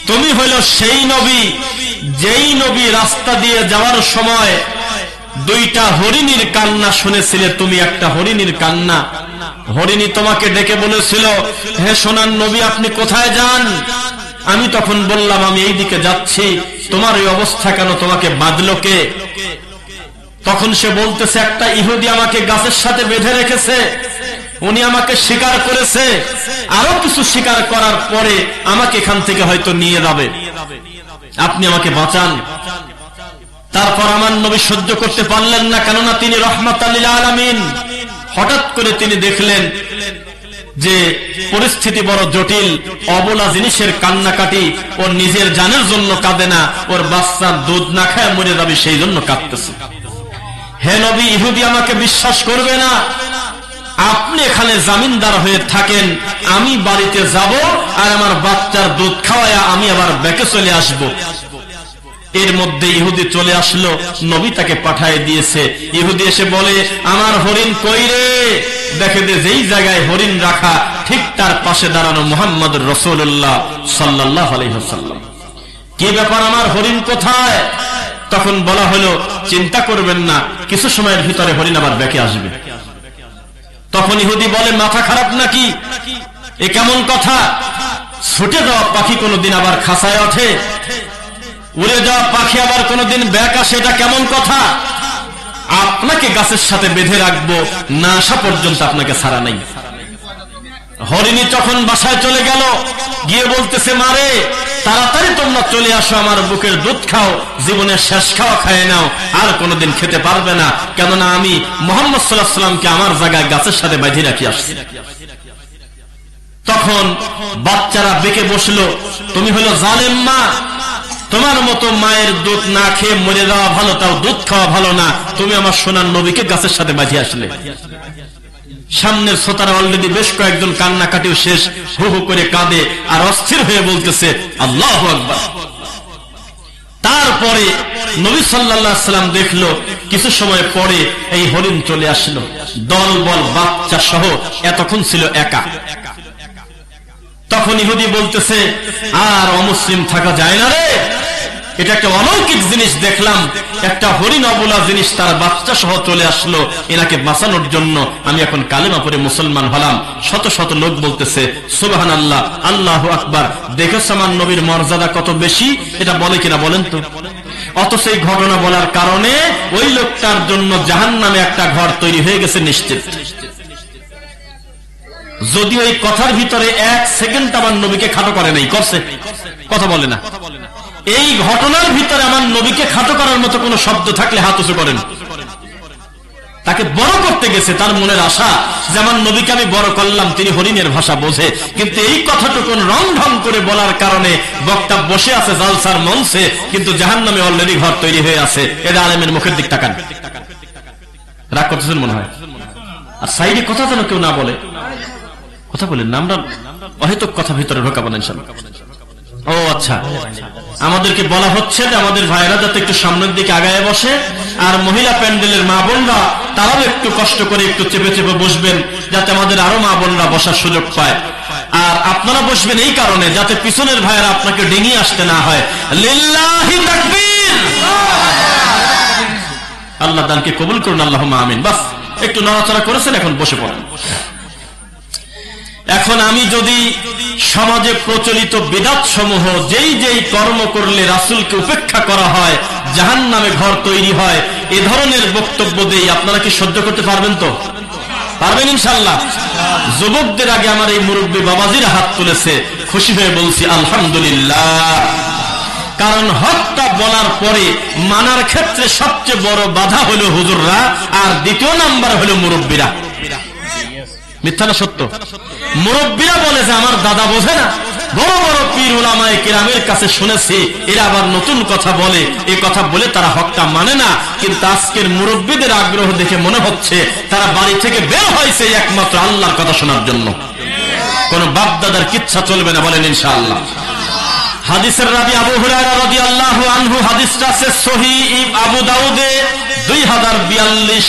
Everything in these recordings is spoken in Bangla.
তুমি হইল সেই নবী যেই নবী রাস্তা দিয়ে যাওয়ার সময় দুইটা হরিণীর কান্না শুনেছিলে। তুমি একটা হরিণীর কান্না, হরিণী তোমাকে ডেকে বলেছিল, হে সোনার নবী আপনি কোথায় যান? আমি তখন বললাম আমি এই দিকে যাচ্ছি। তোমার এই অবস্থা কেন? তোমাকে বাঁধলো কে? তখন সে বলতেছে, একটা ইহুদি আমাকে গাছের সাথে বেঁধে রেখেছে, উনি আমাকে স্বীকার করেছে, আরো কিছু স্বীকার করার পরে আমাকে এখান থেকে হয়তো নিয়ে যাবে, আপনি আমাকে বাঁচান। তারপর আমার নবী সহ্য করতে পারলেন না, কেননা তিনি রাহমাতাল লিল আলামিন। হঠাৎ করে তিনি দেখলেন যে পরিস্থিতি বড় জটিল, অবলা জিনিসের কান্নাকাটি, ওর নিজের জানের জন্য কাঁদে না, ওর বাচ্চার দুধ না খায় মরে যাবে সেই জন্য কাঁদতেছে। হে নবী, ইহুদি আমাকে বিশ্বাস করবে না, আপনি এখানে জামিনদার হয়ে থাকেন, আমি বাড়িতে যাব আর আমার বাচ্চার দুধ খাওয়ায়া আমি আবার ব্যাকে চলে আসব। এর মধ্যে ইহুদি চলে আসলো, নবী তাকে পাঠিয়ে দিয়েছে। ইহুদি এসে বলে, আমার হরিণ কই রে? দেখে যে যেই জায়গায় হরিণ রাখা ঠিক তার পাশে দাঁড়ানো মুহাম্মদুর রাসূলুল্লাহ সাল্লাল্লাহু আলাইহি ওয়াসাল্লাম। কি ব্যাপার, আমার হরিণ কোথায়? তখন বলা হলো, চিন্তা করবেন না, কিছু সময়ের ভিতরে হরিণ আবার ব্যাকে আসবে। তখন ইহুদি বলে, মাথা খারাপ নাকি? এ কেমন কথা? ছুটে যাওয়া পাখি কোনদিন আবার খাঁচায় ওঠে, উড়ে যাওয়া পাখি আবার কোনদিন ব্যাক আসে, এটা কেমন কথা? আপনাকে গাছের সাথে বেঁধে রাখবো, না আসা পর্যন্ত আপনাকে ছাড়া নাই। হরিণী তখন বাসায় চলে গেল, গিয়ে বলতেছে, মারে তাড়াতাড়ি তোমরা চলে আসো, আমার বুকের দুধ খাও, জীবনের শেষ খাওয়া খায় নাও, আর কোনদিন খেতে পারবে না, কেননা আমি মুহাম্মদ সাল্লাল্লাহু আলাইহি ওয়াসাল্লামকে আমার জায়গায় গাছের সাথে বেঁধে রাখি আসছি। তখন বাচ্চারা বেঁকে বসলো, তুমি হলো জালেম মা, তোমার মতো মায়ের দুধ না খেয়ে মরে যাওয়া ভালো, তাও দুধ খাওয়া ভালো না, তুমি আমার সোনার নবীকে গাছের সাথে বাঁধিয়ে আসলে। সামনের শ্রোতারা অলরেডি বেশ কয়েকজন কান্নাকাটিও শেষ, হু হু করে কাঁদে আর অস্থির হয়ে বলতেছে আল্লাহু আকবার। তারপরে নবী সাল্লাল্লাহু আলাইহি ওয়াসাল্লাম দেখলো, কিছু সময় পরে এই হরিণ চলে আসলো, দলবল বাচ্চা সহ, এতক্ষণ ছিল একা। তখন ইহুদি বলতেছে, আর অমুসলিম থাকা যায় না রে, এটা একটা অলৌকিক জিনিস দেখলাম, একটা হরিণ অবলা জিনিস তার বাচ্চা সহ চলে আসলো এনাকে বাঁচানোর জন্য, আমি এখন কালেমা পড়ে মুসলমান হলাম। শত শত লোক বলতেছে সুবহানাল্লাহ, আল্লাহু আকবার। দেখেছ আমার নবীর মর্যাদা কত বেশি, এটা বলে কিনা বলেন তো? অথচ এই ঘটনা বলার কারণে ওই লোকটার জন্য জাহান্নামে একটা ঘর তৈরি হয়ে গেছে নিশ্চিত। যদি ওই কথার ভিতরে এক সেকেন্ড আমার নবীকে খাটো করে নাই, করছে? কথা বলে না। এই ঘটনার ভিতরে আমার নবীকে খাটো করার মতো কোন শব্দ থাকলে হাত উঁচু করেন। তাকে বড় করতে গেছে, তার মনের আশা যে আমার নবীকে আমি বড় করলাম, তিনি হরিণের ভাষা বোঝে, কিন্তু এই কথাটুকুন রং ঢং করে বলার কারণে বক্তা বসে আছে জালসার মঞ্চে, কিন্তু জাহান্নামে অলরেডি ঘর তৈরি হয়ে আছে। এটা আলেমের মুখের দিক তাকান। রাগ করতেছেন মনে হয়? আর সাইডে কথা যেন কেউ না বলে, কথা বলেন না, আমরা অহেতুক কথা ভিতরে ঢোকাবো না ইনশাআল্লাহ। ও আচ্ছা, আমাদেরকে বলা হচ্ছে যে আমাদের ভাইরা যাতে একটু সামনের দিকে আগায় বসে, আর মহিলা প্যান্ডেলের মা বোনরা তারাও একটু কষ্ট করে একটু চেপে চেপে বসবেন, যাতে আমাদের আরো মা বোনরা বসার সুযোগ পায়। আর আপনারা বসবেন এই কারণে যাতে পিছনের ভাইরা আপনাকে ডেঙিয়ে আসতে না হয়। লিল্লাহি তাকবীর। আল্লাহ দানকে কবুল করুন, আল্লাহুম্মা আমিন। বাস একটু নড়াচড়া করেছেন, এখন বসে পড়েন। এখন আমি যদি সমাজে প্রচলিত বিদআত সমূহ, যেই যেই কর্ম করলে রাসূলকে উপেক্ষা করা হয় জাহান্নামে ঘর তৈরি হয়, এ ধরনের বক্তব্য দেই, আপনারা কি সহ্য করতে পারবেন? তো পারবেন ইনশাআল্লাহ। যুবকদের আগে আমার এই মুরব্বী বাবাজিরা হাত তুলেছে, খুশি হয়ে বলছি আলহামদুলিল্লাহ। কারণ হকটা বলার পরে মানার ক্ষেত্রে সবচেয়ে বড় বাধা হলো হুজুররা, আর দ্বিতীয় নাম্বার হলো মুরব্বীরা। মিথ্যা না সত্য? মুরব্বীরা বলে যে আমার দাদা বোঝে না, বড় বড় পীর উলামায়ে কেরামের কাছে শুনেছি এরা আবার নতুন কথা বলে, এই কথা বলে তারা হকটা মানে না। কিন্তু আজকের মুরব্বীদের আগ্রহ দেখে মনে হচ্ছে তারা বাড়ি থেকে বের হয়েছে একমাত্র আল্লাহর কথা শোনার জন্য, কোন বাপ দাদার কিচ্ছা চলবে না, বলেন ইনশাআল্লাহ। হাদিসের রাবি আবু হুরায়রা রাদিয়াল্লাহু আনহু, হাদিসটা আছে সহিহ আবু দাউদে 2042।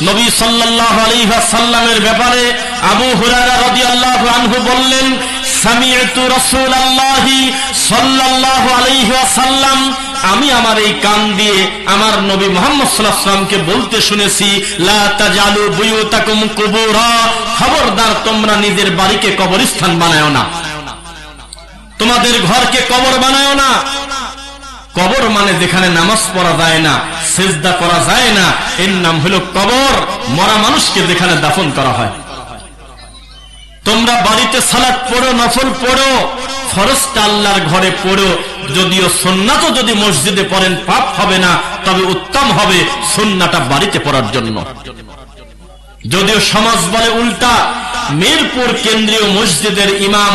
নবী সাল্লাল্লাহু আলাইহি ওয়াসাল্লামের ব্যাপারে আবু হুরায়রা রাদিয়াল্লাহু আনহু বললেন, সামি'তু রাসূলুল্লাহি সাল্লাল্লাহু আলাইহি ওয়াসাল্লাম, আমি আমার এই কান দিয়ে আমার নবী মুহাম্মদ সাল্লাল্লাহু আলাইহি ওয়াসাল্লামকে বলতে শুনেছি, লা তাজালু বুয়ুতাকুম কুবুরা, খবরদার তোমরা নিজের বাড়িকে কবরস্থান বানায়ো না, তোমাদের ঘরকে কবর বানায়ো না। কবর মানে যেখানে নামাজ পড়া যায় না, সিজদা করা যায় না, এর নাম হলো কবর। মরা মানুষকে যেখানে দাফন করা হয়। তোমরা বাড়িতে সালাত পড়ো, নফল পড়ো, ফরজটা আল্লাহর ঘরে পড়ো। যদিও সুন্নাতও যদি মসজিদে পড়েন পাপ হবে না, তবে উত্তম হবে সুন্নাহটা বাড়িতে পড়ার জন্য। যদিও সমাজ বলে উল্টা, মিরপুর কেন্দ্রীয় মসজিদের ইমাম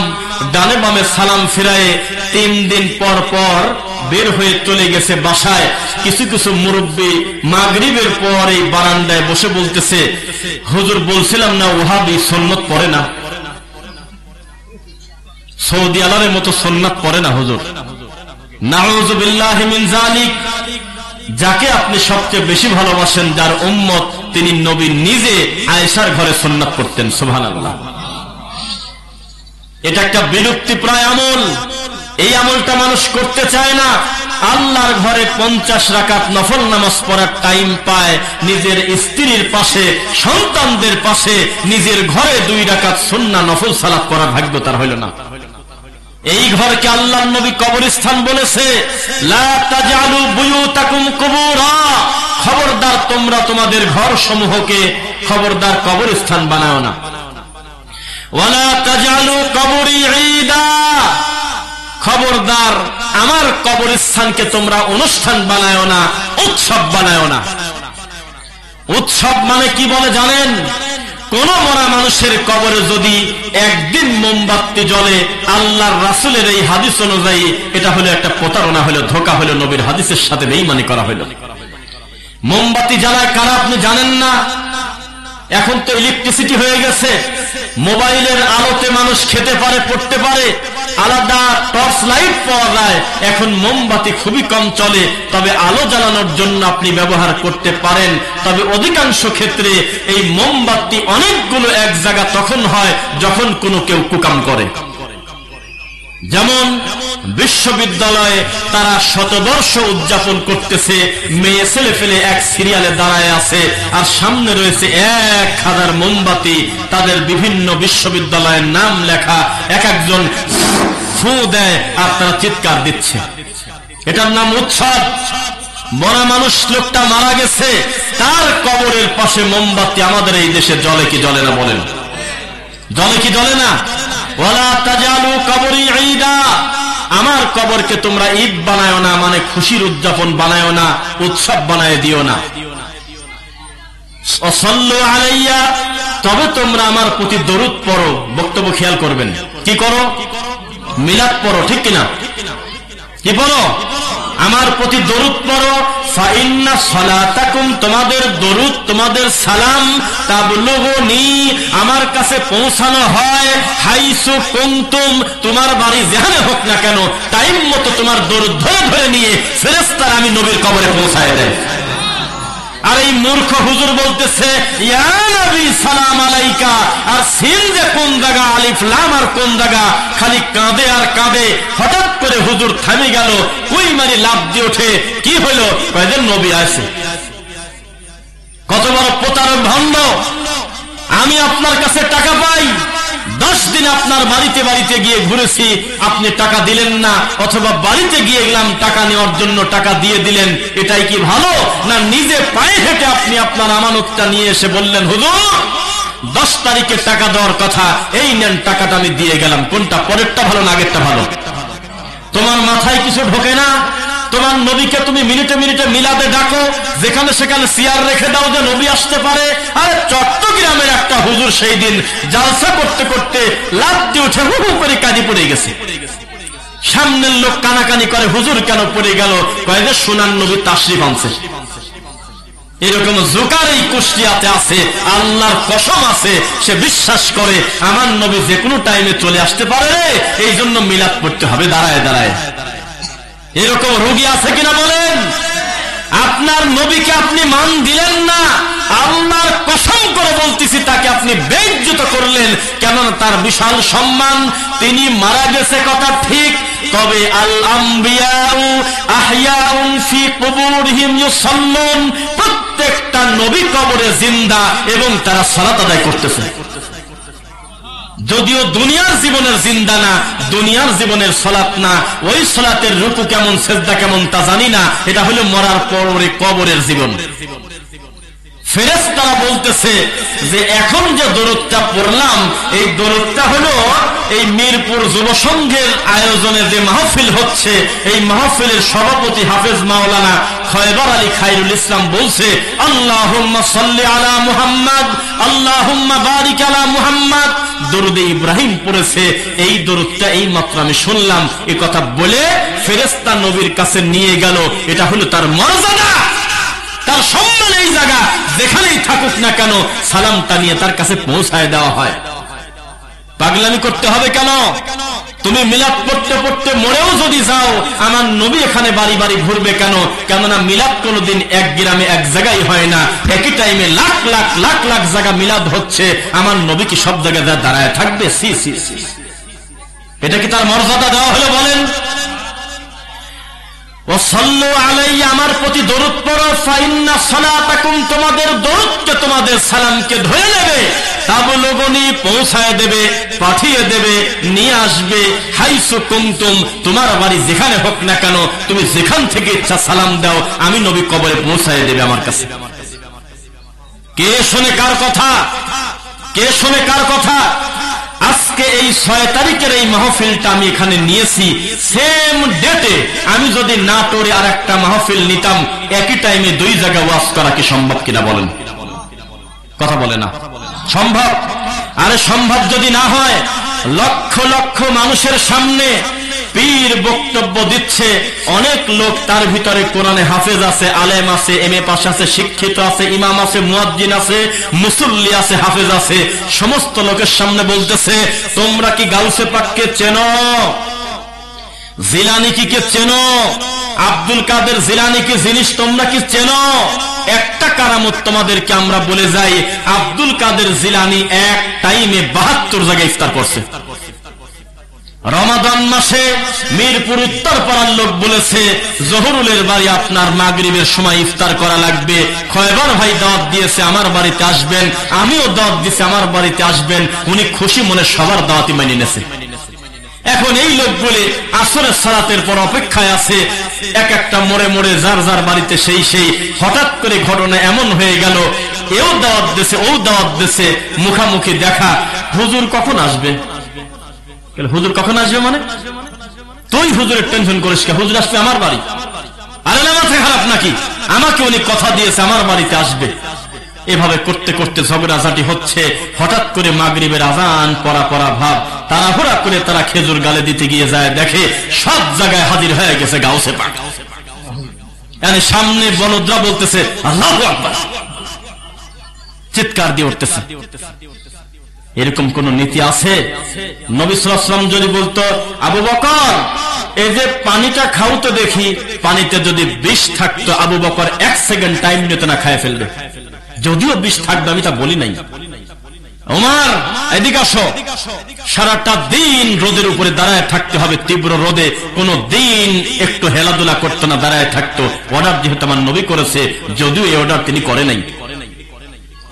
ডানে বামে সালাম ফিরায়ে 3 দিন পর পর বের হয়ে চলে গেছে বাসায়। কিছু কিছু মুরব্বী মাগরিবের পর এই বারান্দায় বসে বলতেছে, হুজুর বলছিলাম না ওয়াহাবি সুন্নাত পড়ে না, সৌদি আরবের মতো সুন্নাত পড়ে না হুজুর। নাউযু বিল্লাহি মিন যালিক। যাকে আপনি সবচেয়ে বেশি ভালোবাসেন, যার উম্মত, তিনি নবী নিজে আয়েশার ঘরে সুন্নাত পড়তেন। সুবহানাল্লাহ। এটা একটা বিলুপ্তিপ্রায় আমল। এই আমলটা মানুষ করতে চায় না। আল্লাহর ঘরে 50 রাকাত নফল নামাজ পড়ার টাইম পায়, নিজের স্ত্রীর পাশে, সন্তানদের পাশে, নিজের ঘরে 2 রাকাত সুন্নাহ নফল সালাত করার ভাগ্য তার হইল না। এই ঘরকে আল্লাহর নবী কবরস্থান বলেছে, লা তাজালু বুয়ুতাকুম কুবুরা, খবরদার তোমরা তোমাদের ঘর সমূহকে খবরদার কবরস্থান বানাও না। ওয়ালা তাজালু কবরি ঈদা, খবরদার আমার কবরস্থানকে তোমরা অনুষ্ঠান বানাও না, উৎসব বানাও না। উৎসব মানে কি বলে জানেন? কোন মরা মানুষের কবরে যদি একদিন মোমবাতি জ্বলে, আল্লাহর রাসূলের এই হাদিস অনুযায়ী এটা হলো একটা প্রতারণা, হলো ধোঁকা, হলো নবীর হাদিসের সাথে বেঈমানি করা হলো। মোমবাতি জ্বালায় কারা আপনি জানেন না? এখন তো ইলেকট্রিসিটি হয়ে গেছে, মোবাইলের আলোতে মানুষ খেতে পারে, পড়তে পারে, আলাদা টর্চ লাইট পাওয়া যায়। এখন মোমবাতি খুবই কম চলে, তবে আলো জ্বালানোর জন্য আপনি ব্যবহার করতে পারেন। তবে অধিকাংশ ক্ষেত্রে এই মোমবাতি অনেকগুলো এক জায়গা তখন হয় যখন কোনো কেউ কুকাম করে। যেমন বিশ্ববিদ্যালয়ে তারা শতবর্ষ উদযাপন করতেছে, মেয়ে ছেলে ফেলে এক সিরিয়ালে দাঁড়ায় আছে, আর সামনে রয়েছে 1000 মোমবাতি, তাদের বিভিন্ন বিশ্ববিদ্যালয়ের নাম লেখা, এক একজন ফু দেয় আর তারা চিৎকার দিচ্ছে। এটার নাম উৎসব। মরা মানুষ, লোকটা মারা গেছে, তার কবরের পাশে মোমবাতি আমাদের এই দেশে জ্বলে কি জ্বলে না বলেন? জ্বলে কি জ্বলে না? ওয়ালা তাজালু কবরি ঈদা, আমার কবরকে তোমরা ঈদ বানায়ো না, মানে খুশির উদযাপন বানায়ো না, উৎসব বানায় দিও না। সাল্লু আলাইয়া, তবে তোমরা আমার প্রতি দরুদ পড়ো। বক্তব্য খেয়াল করবেন, কি করো? মিলাদ পড়ো, ঠিক কিনা? কি পড়ো? আমার প্রতি দরুদ পড়ো। ফাইন্না সালাতাকুম, তোমাদের দরুদ, তোমাদের সালাম, তাবলুগুনি, আমার কাছে পৌঁছানো হয়, হাইসু কুনতুম, তোমার বাড়ি যেখানে হোক না কেন, টাইম মতো তোমার দরুদ ধরে ধরে নিয়ে ফেরেশতারা আমি নবীর কবরে পৌঁছায় দেয়। আর এই মূর্খ হুজুর বলতেছে ইয়া নবী সালাম আলাইকা, আর সিন যে কোন জায়গা, আলিফ লাম আর কোন জায়গা, খালি কাঁদে আর কাঁদে। হঠাৎ করে হুজুর থামে গেল, কই মারি লাফ দিয়ে ওঠে, কি হইল? কয়েকজন নবী আছে। কত বড় প্রতারক ভণ্ড! আমি আপনার কাছে টাকা পাই, 10 দিন আপনার বাড়িতে বাড়িতে গিয়ে ঘুরেছি, আপনি টাকা দিলেন না, অথবা বাড়িতে গিয়ে গেলাম টাকা নেওয়ার জন্য, টাকা দিয়ে দিলেন। এটাই কি ভালো? না নিজে পায়ে হেঁটে আপনি আপনার আমানতটা নিয়ে এসে বললেন, হুজুর 10 তারিখে টাকা দেওয়ার কথা, এই নেন টাকাটা আমি দিয়ে গেলাম। কোনটা, পরেরটা ভালো না আগেরটা ভালো? তোমার মাথায় কিছু ঢোকে না? তোমার নবীকে তুমি মিনিটে মিনিটে মিলাদে ডাকো, যেখানে সেখানে চেয়ার রেখে দাও যে নবী আসতে পারে। আরে চট্টগ্রামের একটা হুজুর সেই দিন জালসা করতে করতে লাফ দিয়ে উঠে হু হু করে কাঁদি পড়ে গেছে। সামনের লোক কানাকানি করে, হুজুর কেন পড়ে গেল? কয় যে সোনার নবী তাশরিফ আনছে। এরকম জোকার এই কুষ্টিয়াতে আছে, আল্লাহর কসম আছে, সে বিশ্বাস করে আমার নবী যে কোনো টাইমে চলে আসতে পারে, এই জন্য মিলাদ পড়তে হবে দাঁড়ায় দাঁড়ায়। এরকম রোগী আছে কিনা বলেন? আপনার নবীকে আপনি মান দিলেন না, আল্লাহর কসম করে বলতেছি তাকে আপনি বেইজ্জত করলেন, কেননা তার বিশাল সম্মান। তিনি মারা গেছে কথা ঠিক, তবে আল আম্বিয়াউ আহইয়াউন ফি কুবুরিহিম ইউসাল্লুন, প্রত্যেকটা নবী কবরে জিন্দা এবং তারা সালাত আদায় করতেছে। যদিও দুনিয়ার জীবনের জিন্দা না, দুনিয়ার জীবনের সালাত না, ওই সালাতের রুকু কেমন সেজদা কেমন তা জানি না, এটা হলো মরার পরে কবরের জীবন। ফেরেশতারা বলতেছে যে এখন যে দরুদটা পড়লাম, এই দরুদটা হলো এই মিরপুর যুব সংঘের আয়োজনে যে মাহফিল হচ্ছে, এই মাহফিলের সভাপতি হাফেজ মাওলানা খয়বার আলী খায়রুল ইসলাম বলছে, আল্লাহুম্মা সাল্লি আলা মুহাম্মদ, আল্লাহুম্মা বারিক আলা মুহাম্মদ। দরুদে ইব্রাহিম পড়েছে, এই দরুদটা এই মাত্র আমি শুনলাম। এই কথা বলে ফেরেশতা নবীর কাছে নিয়ে গেল। এটা হলো তার মর্যাদা, তার সম্মান। এই জায়গা যেখানেই থাকুক না কেন সালামটা নিয়ে তার কাছে পৌঁছায় দেওয়া হয়। পাগলামি করতে হবে কেন? তুমি মিলাদ পড়তে পড়তে মরেও যদি যাও, আমার নবী এখানে বাড়ি বাড়ি ঘুরবে কেন? কেননা মিলাদ কোনদিন এক গ্রামে এক জায়গায় হয় না, একই টাইমে লাখ লাখ লাখ লাখ জায়গা মিলাদ হচ্ছে। আমার নবী কি সব জায়গায় দাঁড়ায় থাকবে? সি সি সি, এটা কি তার মর্যাদা দেওয়া হলো? বলেন। ওয়াসাল্লু আলাইয়া, আমার প্রতি দরুদ পড়ো। ফাইন্না সালাতাকুম, তোমাদের দরুদকে, তোমাদের সালামকে ধরে নেবে। তাবলুগুনি, পৌঁছায় দেবে, পাঠিয়ে দেবে, নিয়ে আসবে। হাইসু কুনতুম, তোমার বাড়ি যেখানে হোক না কেন, তুমি যেখান থেকে ইচ্ছা সালাম দাও, আমি নবী কবরে পৌঁছায় দেবে আমার কাছে। কে শোনে কার কথা? কে শোনে কার কথা? আজকে এই 6 তারিখের এই মাহফিলটা আমি এখানে নিয়েছি, সেম ডেটে আমি যদি নাটোরে আর একটা মাহফিল নিতাম, একই টাইমে 2 জায়গায় ওয়াজ করা কি সম্ভব কিনা বলেন? কথা বলে না। সম্ভব? আরে সম্ভব যদি না হয়, লক্ষ লক্ষ মানুষের সামনে পীর বক্তব্য দিচ্ছে, অনেক লোক তার ভিতরে কোরআনে হাফেজ আছে, আলেম আছে, এমএ পাস আছে, শিক্ষিত আছে, ইমাম আছে, মুয়াজ্জিন আছে, মুসল্লি আছে, হাফেজ আছে, সমস্ত লোকের সামনে বলতেছে, তোমরা কি গাউসে পাককে চেনো? জিলানী কি কে চেনো? আব্দুল কাদের জিলানী কি জিনিস তোমরা কি চেনো? একটা কারামত তোমাদেরকে আমরা বলে যাই, আব্দুল কাদের জিলানী এক টাইমে 72 জায়গায় ইফতার করছে। রমাদান মাসে মিরপুর উত্তর পাড়ার লোক বলেছে, জহুরুলের বাড়ি আপনার মাগরিবের সময় ইফতার করা লাগবে। খয়বার ভাই দাওয়াত দিয়েছে, আমার বাড়িতে আসবেন। আমিও দাওয়াত দিয়েছি, আমার বাড়িতে আসবেন। উনি খুশি মনে সবার দাওয়াতই মেনে নিয়েছে। এখন এই লোক বলে আসরের সালাতের পর অপেক্ষায় আছে, এক একটা মোড়ে মোড়ে যার যার বাড়িতে সেই সেই। হঠাৎ করে ঘটনা এমন হয়ে গেল, এও দাওয়াত দিয়েছে, ও দাওয়াত দিয়েছে, মুখামুখি দেখা। হুজুর কখন আসবে? হুজুর কখন আসবে মানে? তুই হুজুরের টেনশন করিস কে? হুজুর আসবে আমার বাড়ি। আরে না, মাথা খারাপ নাকি? আমাকে উনি কথা দিয়েছে আমার বাড়িতে আসবে। এভাবে করতে করতে ঝগড়াঝাটি হচ্ছে। হঠাৎ করে মাগরিবের আজান পড়া পড়া ভাব, তাড়াহুড়া করে তারা খেজুর গালে দিতে গিয়ে যায়, দেখে সব জায়গায় হাজির হয়ে গেছে গাউসে পাক। মানে সামনে বলদরা বলতেছে আল্লাহু আকবার, চিৎকার দিয়ে উঠতেছে। এরকম কোন নীতি আছে? নবী সাল্লাল্লাহু আলাইহি ওয়াসাল্লাম যদি বলতো, আবু বকর এই যে পানিটা খাও তো দেখি, পানিতে যদি বিষ থাকতো, আবু বকর 1 সেকেন্ড টাইম নিতে না খায় ফেলবে। যদিও বিষ থাকবে, আমি তা বলি নাই। ওমর এদিকে আসো, সারাটা দিন রোদের উপরে দাঁড়ায় থাকতে হবে, তীব্র রোদে, কোন দিন একটু হেলাদুলা করতো না, দাঁড়ায় থাকতো। অর্ডার যেহেতু আমার নবী করেছে, যদিও এই অর্ডার তিনি করে নাই।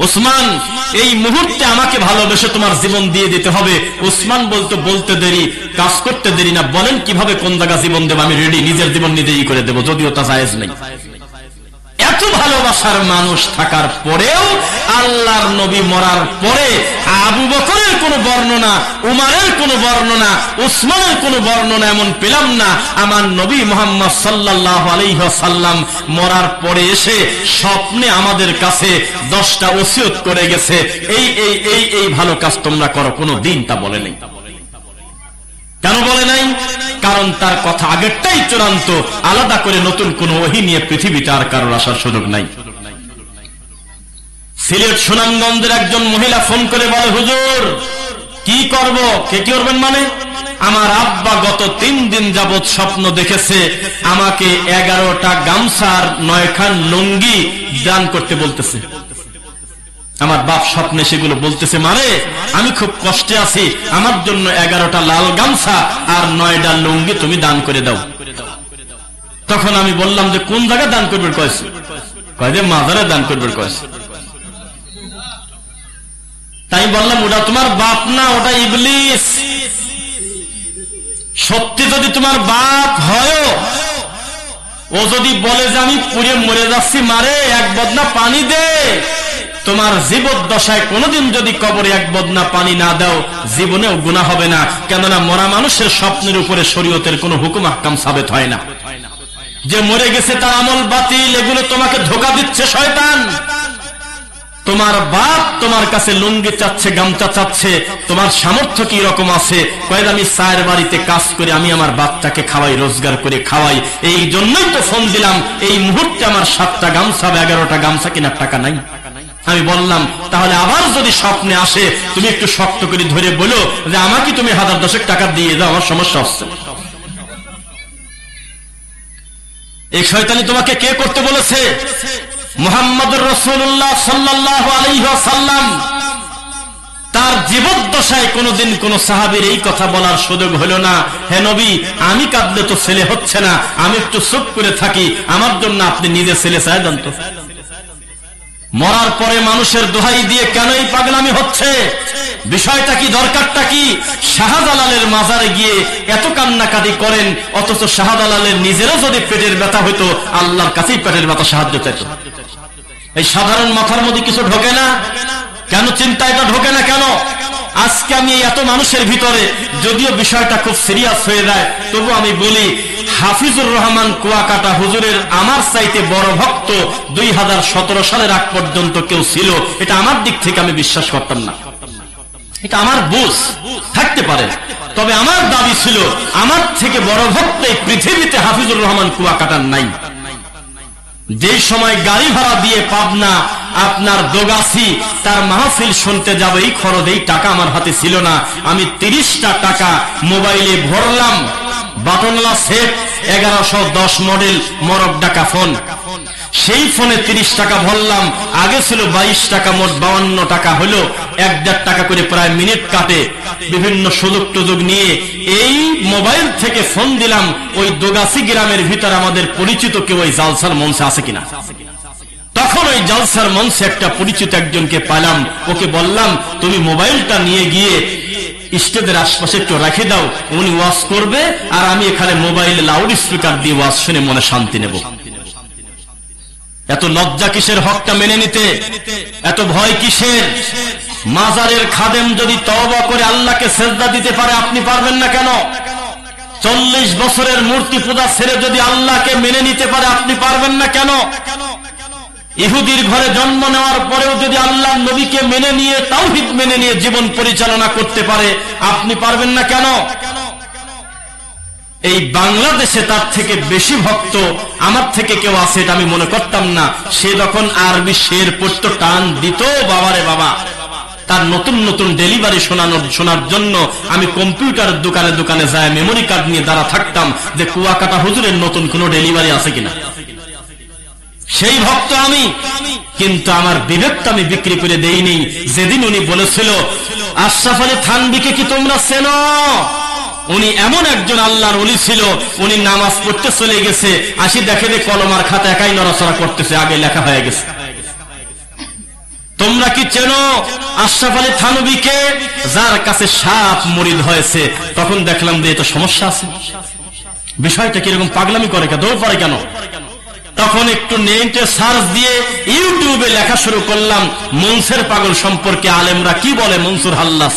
উসমান, এই মুহূর্তে আমাকে ভালোবেসে তোমার জীবন দিয়ে দিতে হবে। উসমান বলতো, বলতে দেরি, কাজ করতে দেরি না, বলেন কিভাবে কোন জায়গা জীবন দেব, আমি রেডি, নিজের জীবন নিজেই করে দেব, যদিও তা জায়েজ নেই। এত ভালোবাসার মানুষ থাকার পরেও আল্লাহর নবী মরার পরে আবু বকরের কোন বর্ণনা, উমারের কোন বর্ণনা, উসমানের কোন বর্ণনা এমন পেলাম না। আমার নবী মুহাম্মদ সাল্লাল্লাহু আলাইহি ওয়াসাল্লাম মরার পরে এসে স্বপ্নে আমাদের কাছে 10টা ওসিয়ত করে গেছে, এই এই এই এই ভালো কাজ তোমরা করো। কোন দিন তা বলে নেই। কেন বলে নাই? কারণ তার কথা আগেরটাই চূড়ান্ত, আলাদা করে নতুন কোন ওহী নিয়ে পৃথিবীতে আর কারোর আসার সুযোগ নাই। সিলেট সুনামগঞ্জের একজন মহিলা ফোন করে বলে, হুজুর কি করব? কে কি করবেন মানে? আমার আব্বা গত 3 দিন যাবৎ স্বপ্ন দেখেছে আমাকে 11টা গামছার 9খান লুঙ্গি দান করতে বলতেছে। আমার বাপ স্বপ্নে সেগুলো বলতেছে, মারে আমি খুব কষ্টে আছি, আমার জন্য 11টা লাল গামছা আর 9টা লুঙ্গি তুমি দান করে দাও। তখন আমি বললাম যে কোন জায়গায় দান করবে কয়েছে? কয় যে মাজারে দান করবে কয়েছে। তাই বললাম ওটা তোমার বাপ না, ওটা ইবলিস। সত্যি যদি তোমার বাপ হয়, ও যদি বলে যে আমি পুড়ে মরে যাচ্ছি, মারে 1 বদনা পানি দে, তোমার জীবদ্দশায় কোনোদিন যদি কবরে 1 বদনা পানি না দাও, জীবনেও গুনাহ হবে না। কেননা মরা মানুষের স্বপ্নের উপরে শরীয়তের কোনো হুকুম আহকাম সাবেত হয় না। যে মরে গেছে তার আমল বাতিল, এগুলো তোমাকে ধোঁকা দিচ্ছে শয়তান। তোমার বাপ তোমার কাছে লুঙ্গি চাচ্ছে, গামছা চাচ্ছে, তোমার সামর্থ্য কি রকম আছে? কয়েক আমি 4 বাড়িতে কাজ করে আমি আমার বাচ্চাকে খাওয়াই, রোজগার করে খাওয়াই, এই জন্যই তো ফোন দিলাম। এই মুহূর্তে আমার 7টা গামছা 11টা গামছা কেনার টাকা নাই। আমি বললাম তাহলে আবার যদি স্বপ্নে আসে তুমি একটু শক্ত করে ধরে বলো যে আমাকে তুমি 1000 টাকা দিয়ে দাও, আমার সমস্যা হচ্ছে। এই শয়তানি তোমাকে কে করতে বলেছে? মুহাম্মদুর রাসূলুল্লাহ সাল্লাল্লাহু আলাইহি ওয়াসাল্লাম তার জীবদ্দশায় কোনদিন কোন সাহাবীর এই কথা বলার সুযোগ হলো না, হে নবী আমি কাঁদলে তো ছেলে হচ্ছে না, আমি একটু চুপ করে থাকি, আমার জন্য আপনি নিজে ছেলে চাই দেন তো। মরার পরে মানুষের দোহাই দিয়ে কেন এই পাগলামি হচ্ছে? বিষয়টা কি, দরকারটা কি? শাহজালালের মাজারে গিয়ে এত কান্নাকাটি করেন, অথচ শাহজালালের নিজেরও যদি পেটের ব্যথা হইতো আল্লাহর কাছেই পেটের ব্যথা সাহায্য চাইত। এই সাধারণ মাথার মধ্যে কিছু ঢোকে না কেন? চিন্তা এটা ঢোকে না কেন? আজকে আমি এত মানুষের ভিতরে, যদিও বিষয়টা খুব সিরিয়াস হয়ে যায়, তবু আমি বলি হাফিজুর রহমান কুয়াকাটা হুজুরের আমার চাইতে বড় ভক্ত 2017 সালের আগ পর্যন্ত কেউ ছিল, এটা আমার দিক থেকে আমি বিশ্বাস করতাম না। এটা আমার বুঝ থাকতে পারে, তবে আমার দাবি ছিল আমার থেকে বড় ভক্ত এই পৃথিবীতে হাফিজুর রহমান কুয়াকাটার নাই। যে সময় গাড়ি ভাড়া দিয়ে পাবনা আপনার দোগাছি তার মাহফিল শুনতে যাবে, এই খরচ, এই টাকা আমার হাতে ছিল না। আমি 30টা টাকা মোবাইলে ভরলাম, বাটনলা সেট 1110 মডেল মরক ডাকা ফোন, সেই ফোনে 30 টাকা ভরলাম। আগে ছিল 22 টাকা, মোট 52 টাকা হলো। 1.5 টাকা করে প্রায় মিনিট কাটে। বিভিন্ন সুযোগ টুযোগ নিয়ে এই মোবাইল থেকে ফোন দিলাম, ওই দোগাছি গ্রামের ভিতর আমাদের পরিচিত কেউ ওই জালসার মঞ্চে আছে কিনা। তখন ওই জালসার মঞ্চে একটা পরিচিত একজনকে পাইলাম, ওকে বললাম তুমি মোবাইলটা নিয়ে গিয়ে স্টেজের আশপাশে একটু রেখে দাও, উনি ওয়াজ করবে আর আমি এখানে মোবাইলে লাউড স্পিকার দিয়ে ওয়াজ শুনে মনে শান্তি নেব। এত লজ্জা কিসের হকটা মেনে নিতে? এত ভয় কিসের? মাজারের খাদেম যদি তওবা করে আল্লাহকে সেজদা দিতে পারে, আপনি পারবেন না কেন? 40 বছরের মূর্তি পূজা ছেড়ে যদি আল্লাহকে মেনে নিতে পারে, আপনি পারবেন না কেন? ইহুদির ঘরে জন্ম নেওয়ার পরেও যদি আল্লাহ নবীকে মেনে নিয়ে, তাওহীদ মেনে নিয়ে জীবন পরিচালনা করতে পারে, আপনি পারবেন না কেন? এই বাংলাদেশে তার থেকে বেশি ভক্ত আমার থেকে কেউ আছে এটা আমি মনে করতাম না। সে যখন আরবি শের পড়ত, টান দিত বাবারে বাবা। তার নতুন নতুন ডেলিভারি শোনার জন্য আমি কম্পিউটার দোকানে দোকানে যায় মেমোরি কার্ড নিয়ে দাঁড়া থাকতাম যে কুয়াকাটা হুজুরের নতুন কোন ডেলিভারি আছে কিনা। সেই ভক্ত আমি, কিন্তু আমার বিবেকটা আমি বিক্রি করে দেইনি। যেদিন উনি বলেছিল আশরাফ আলী থানভীকে কি তোমরা চেনো? উনি এমন একজন আল্লাহর ওলি ছিল, উনি নামাজ পড়তে চলে গেছে, আসি দেখে যে কলমার খাতা একাই নড়াচড়া করতেছে, আগে লেখা হয়ে গেছে। তোমরা কি চেনো আশরাফ আলী থানভীকে, যার কাছে সাপ মুরিদ হয়েছে? তখন দেখলাম যে এটা সমস্যা আছে, বিষয়টা কিরকম পাগলামি করে কেন, দৌড় পারে কেন। তখন একটু নেটে সার্চ দিয়ে ইউটিউবে লেখা শুরু করলাম মনসুর পাগল সম্পর্কে আলেমরা কি বলে, মনসুর হাল্লাস।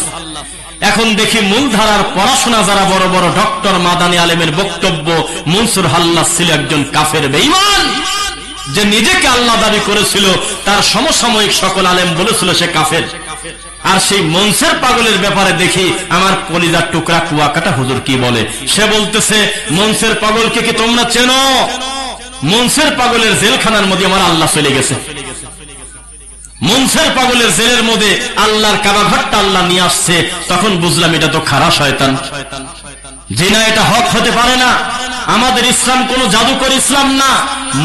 এখন দেখি মূলধারার পড়াশোনা যারা বড় বড় ডক্টর মাদানী আলেমের বক্তব্য, মনসুর হাল্লাস ছিল একজন কাফের বেঈমান, যে নিজেকে আল্লাহ দাবি করেছিল, তার সমসাময়িক সকল আলেম বলেছিল সে কাফের। আর সেই মনসুর পাগলের ব্যাপারে দেখি আমার কলিজার টুকরা কুয়াকাটা হুজুর কি বলে। সে বলতেছে মনসুর পাগলকে কি তোমরা চেনো? মনসুর পাগলের জেলখানার মধ্যে আমার আল্লাহ চলে গেছে। মনসুর পাগলের জেলের মধ্যে আল্লাহর কাবাঘরটা আল্লাহ নিয়ে আসছে। তখন বুঝলাম এটা তো খারাপ শয়তান, জিনা এটা হক হতে পারে না। আমাদের ইসলাম কোন জাদুকর ইসলাম না।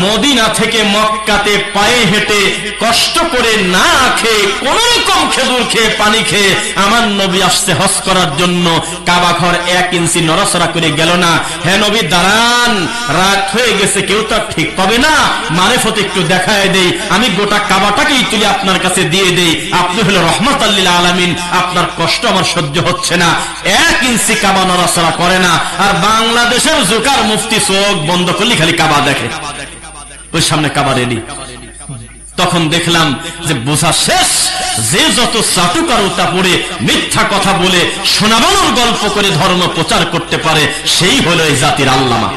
মদিনা থেকে মক্কাতে পায়ে হেঁটে কষ্ট করে না খেয়ে কোন রকম খেজুর খেয়ে পানি খেয়ে আমার নবী আসছে হজ করার জন্য। কাবা ঘর 1 ইঞ্চি নড়াচড়া করে গেল না। হে নবী দাঁড়ান, রাত হয়ে গেছে, কেউ তো ঠিক পাবে না, মারেফত একটু দেখায় দেই, আমি গোটা কাবাটাকেই তুলে আপনার কাছে দিয়ে দেই, আপনি হলো রহমাতাল লিল আলামিন, আপনার কষ্ট আমার সহ্য হচ্ছে না। 1 ইঞ্চি কাবা নড়াচড়া করে না। আর বাংলাদেশের জোকার মুফতি চোখ বন্ধ করলে খালি কাবা দেখে, ওই সামনে কাবা রেডি। তখন দেখলাম যে বোঝা শেষ, যে যত চাটুকারতা পড়ে মিথ্যা কথা বলে সোনাবানোর গল্প করে ধর্ম প্রচার করতে পারে সেই হলো এই জাতির আল্লামা।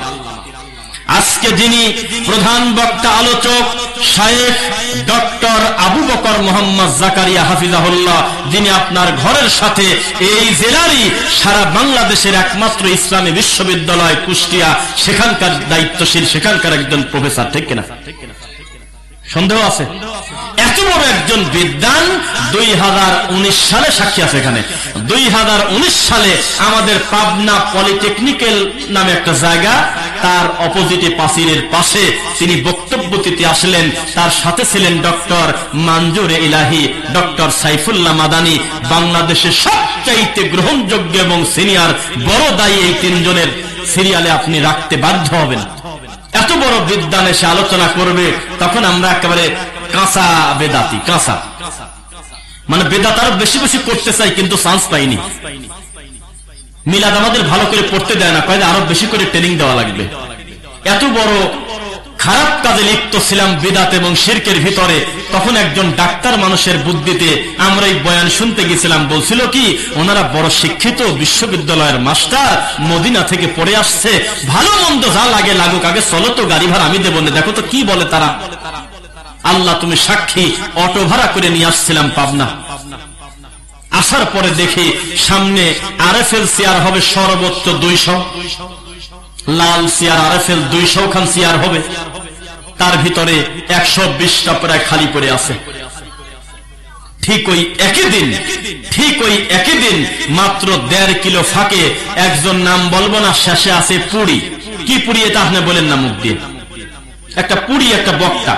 আজকে যিনি প্রধান বক্তা আলোচক শায়েখ ডক্টর আবু বকর মোহাম্মদ জাকারিয়া হাফিজাহুল্লাহ, যিনি আপনার ঘরের সাথে এই জেলারই সারা বাংলাদেশের একমাত্র ইসলামী বিশ্ববিদ্যালয় কুষ্টিয়া, সেখানকার দায়িত্বশীল, সেখানকার একজন প্রফেসর, ঠিক কিনা? সন্দেহ আছে? এত বড় একজন বিদ্বান 2019 সালে সাক্ষী আছে এখানে। 2019 সালে আমাদের পাবনা পলিটেকনিক্যাল নামে একটা জায়গা, তার অপোজিটে পাঁচিলের পাশে তিনি বক্তব্য দিতে আসলেন। তার সাথে ছিলেন ডক্টর মানজুরে ইলাহি, ডক্টর সাইফুল্লাহ মাদানী। বাংলাদেশের সবচাইতে গ্রহণযোগ্য এবং সিনিয়র বড় দায়ী এই 3 জনের সিরিয়ালে আপনি রাখতে বাধ্য হবেন। এত বড় বিদ্বান এসে আলোচনা করবে, তখন আমরা একেবারে কাঁচা বেদাতি, কাঁচা মানে বেদাত আরো বেশি বেশি করতে চাই, কিন্তু চান্স পাইনি। মিলাদ আমাদের ভালো করে পড়তে দেয় না, কয় আরো বেশি করে ট্রেনিং দেওয়া লাগবে। এত বড় খারাপ কাজে লিপ্ত ছিলাম বিদাত এবং শিরকের ভিতরে। তখন একজন ডাক্তার মানুষের বুদ্ধিতে আমরা এই বয়ান শুনতে গেছিলাম, বলছিল কি ওনারা বড় শিক্ষিত, বিশ্ববিদ্যালয়ের মাস্টার, মদিনা থেকে পড়ে আসছে, ভালো মন্দ যা লাগে লাগুক, আগে চলো তো গাড়ি ভাড়া আমি দেবো না, দেখো তো কি বলে তারা। আল্লাহ তুমি সাক্ষী, অটো ভাড়া করে নিয়ে আসছিলাম পাবনা। আসার পরে দেখি সামনে আরএফএল চেয়ার হবে সর্বোচ্চ 200, লাল চেয়ার আরএফএল 200 খান চেয়ার হবে, তার ভিতরে 120টা প্রায় খালি পড়ে আছে। ঠিক ওই একই দিন মাত্র 1.5 কিলো ফাঁকে একজন, নাম বলবো না, শেষে আছে পুরি। কি পুরি এটা আপনি বলেন না মুখ দিয়ে? একটা পুরি, একটা বক্তা,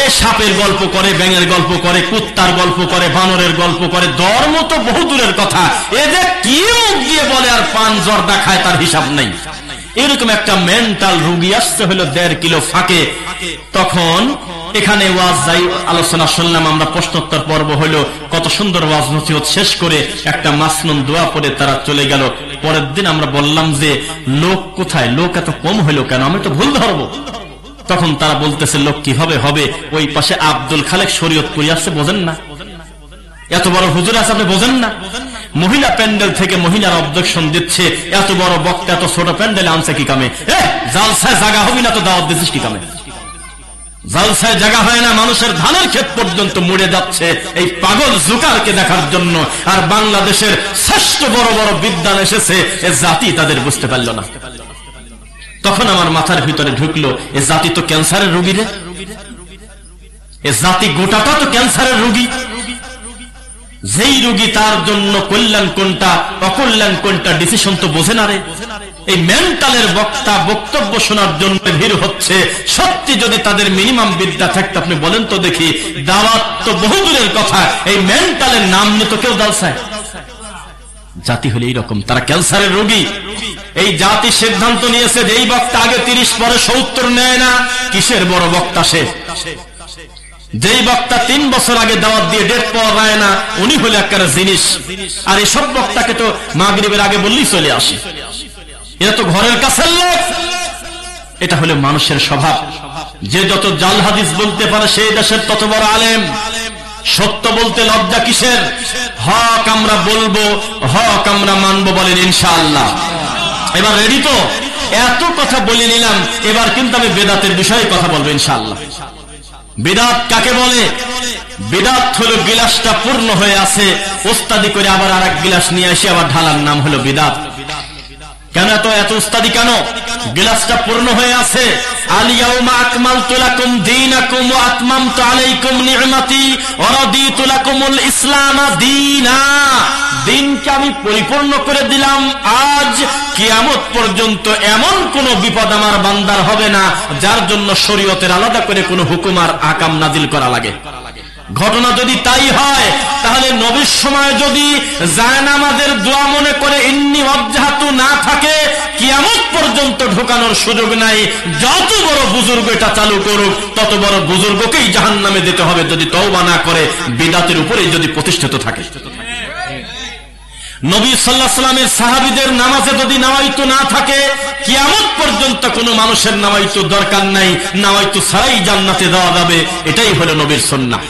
এ সাপের গল্প করে, ব্যাঙের গল্প করে, কুত্তার গল্প করে, বানরের গল্প করে, ধর্ম তো বহু দূরের কথা, এ যে কি মুখ দিয়ে বলে আর পান জর্দা খায় তার হিসাব নেই। এরকম একটা মেন্টাল রোগী আসতে হলো 1.5 কিলো ফাঁকে। তখন এখানে ওয়াজ যাই আলোচনা শুনলাম আমরা, প্রশ্নোত্তর পর্ব হলো, কত সুন্দর ওয়াজ নসিহত শেষ করে একটা মাসনুন দোয়া পড়ে তারা চলে গেল। পরের দিন আমরা বললাম যে লোক কোথায়, লোক এত কম হলো কেন, আমি তো ভুল ধরবো। তখন তারা বলতেছে লোক কিভাবে হবে, ওই পাশে আব্দুল খালেক শরীয়তপুরি আসছে, বোঝেন না? এত বড় হুজুর আছে আপনি বোঝেন না? মহিলা প্যান্ডেল থেকে মহিলার অবজেকশন দিচ্ছে, এত বড় বক্তা এত ছোট প্যান্ডেলে আনছে কি কামে? জালসায় জায়গা হবি না তো দাওয়াত দিচ্ছিস কি কামে? জালসায় জায়গা হয় না, মানুষের ধানের ক্ষেত পর্যন্ত মুড়ে যাচ্ছে এই পাগল জুকারকে দেখার জন্য। আর বাংলাদেশের শ্রেষ্ঠ বড় বড় বিদ্বান এসেছে, এ জাতি তাদের বুঝতে পারল না। তখন আমার মাথার ভিতরে ঢুকলো, এ জাতি তো ক্যান্সারের রোগী রে, এ জাতি গোটাটা তো ক্যান্সারের রোগী। যেই রোগী তার জন্য কল্যাণ কোনটা অকল্যাণ কোনটা ডিসিশন তো বোঝে না রে। এই মেন্টালের বক্তা বক্তব্য শোনার জন্য ভিড় হচ্ছে। সত্যি যদি তাদের মিনিমাম বিদ্যা থাকতো, আপনি বলেন তো দেখি, দাওয়াত তো বহু দূরের কথা, এই মেন্টালের নাম নিয়ে তো কেউ জালসায়। জাতি হলে এইরকম, তারা ক্যান্সারের রোগী। এই জাতি সিদ্ধান্ত নিয়েছে যে এই বক্তা আগে 30 পরে 70 নেয় না। কিসের বড় বক্তা সে? যেই বক্তা 3 বছর আগে দাওয়াত দিয়ে ডেট পাওয়া যায় না, উনি হলে একটা জিনিস। আর এসব বক্তাকে তো মাগরিবের আগে বললেই চলে আসে, এরা তো ঘরের কাছের লোক। এটা হলো মানুষের স্বভাব। যে যত জাল হাদিস বলতে পারে সেই দেশের তত বড় আলেম। সত্য বলতে লজ্জা কিসের? হক আমরা বলবো, হক আমরা মানবো, বলেন ইনশাআল্লাহ। এবার রেডি তো? এত কথা বলে নিলাম, এবার কিন্তু আমি বেদাতের বিষয়ে কথা বলবো ইনশাআল্লাহ। বিদাত কাকে বলে? বিদাত হলো গিলাসটা পূর্ণ হয়ে আছে, ওস্তাদি করে আবার আরেক গিলাস নিয়ে এসে আবার ঢালার নাম হলো বিদাত। কেন এত উস্তাদি কেন? গিলাসটা পূর্ণ হয়ে আছে। আল ইয়াউমা আকমালতু লাকুম দীনাকুম ওয়া আতমামতু আলাইকুম নি'মাতি ওয়া রাদিতু লাকুমুল ইসলাম দীনা। দিনকে আমি পরিপূর্ণ করে দিলাম, আজ কিয়ামত পর্যন্ত এমন কোন বিপদ আমার বান্দার হবে না যার জন্য শরীয়তের আলাদা করে কোনো হুকুম আর আকাম নাজিল করা লাগে। ঘটনা যদি তাই হয়, তাহলে নবীর সময় যদি জায়নামাজের দোয়া মনে করে ইন্নী ওয়াজ্জাহাতু না থাকে, কিয়ামত পর্যন্ত ঢোকানোর সুযোগ নাই। যত বড় বুজুর্গ এটা চালু করুক, তত বড় বুজুর্গকেই জাহান্নামে যেতে হবে যদি তওবা না করে, বিদআতের উপরেই যদি প্রতিষ্ঠিত থাকে। নবী সাল্লাল্লাহু আলাইহি ওয়াসাল্লামের সাহাবীদের নামাজে যদি নাওয়াইতু না থাকে, কিয়ামত পর্যন্ত কোনো মানুষের নাওয়াইতু দরকার নাই, নাওয়াইতু ছাড়াই জান্নাতে যাওয়া যাবে। এটাই হলো নবীর সুন্নাহ।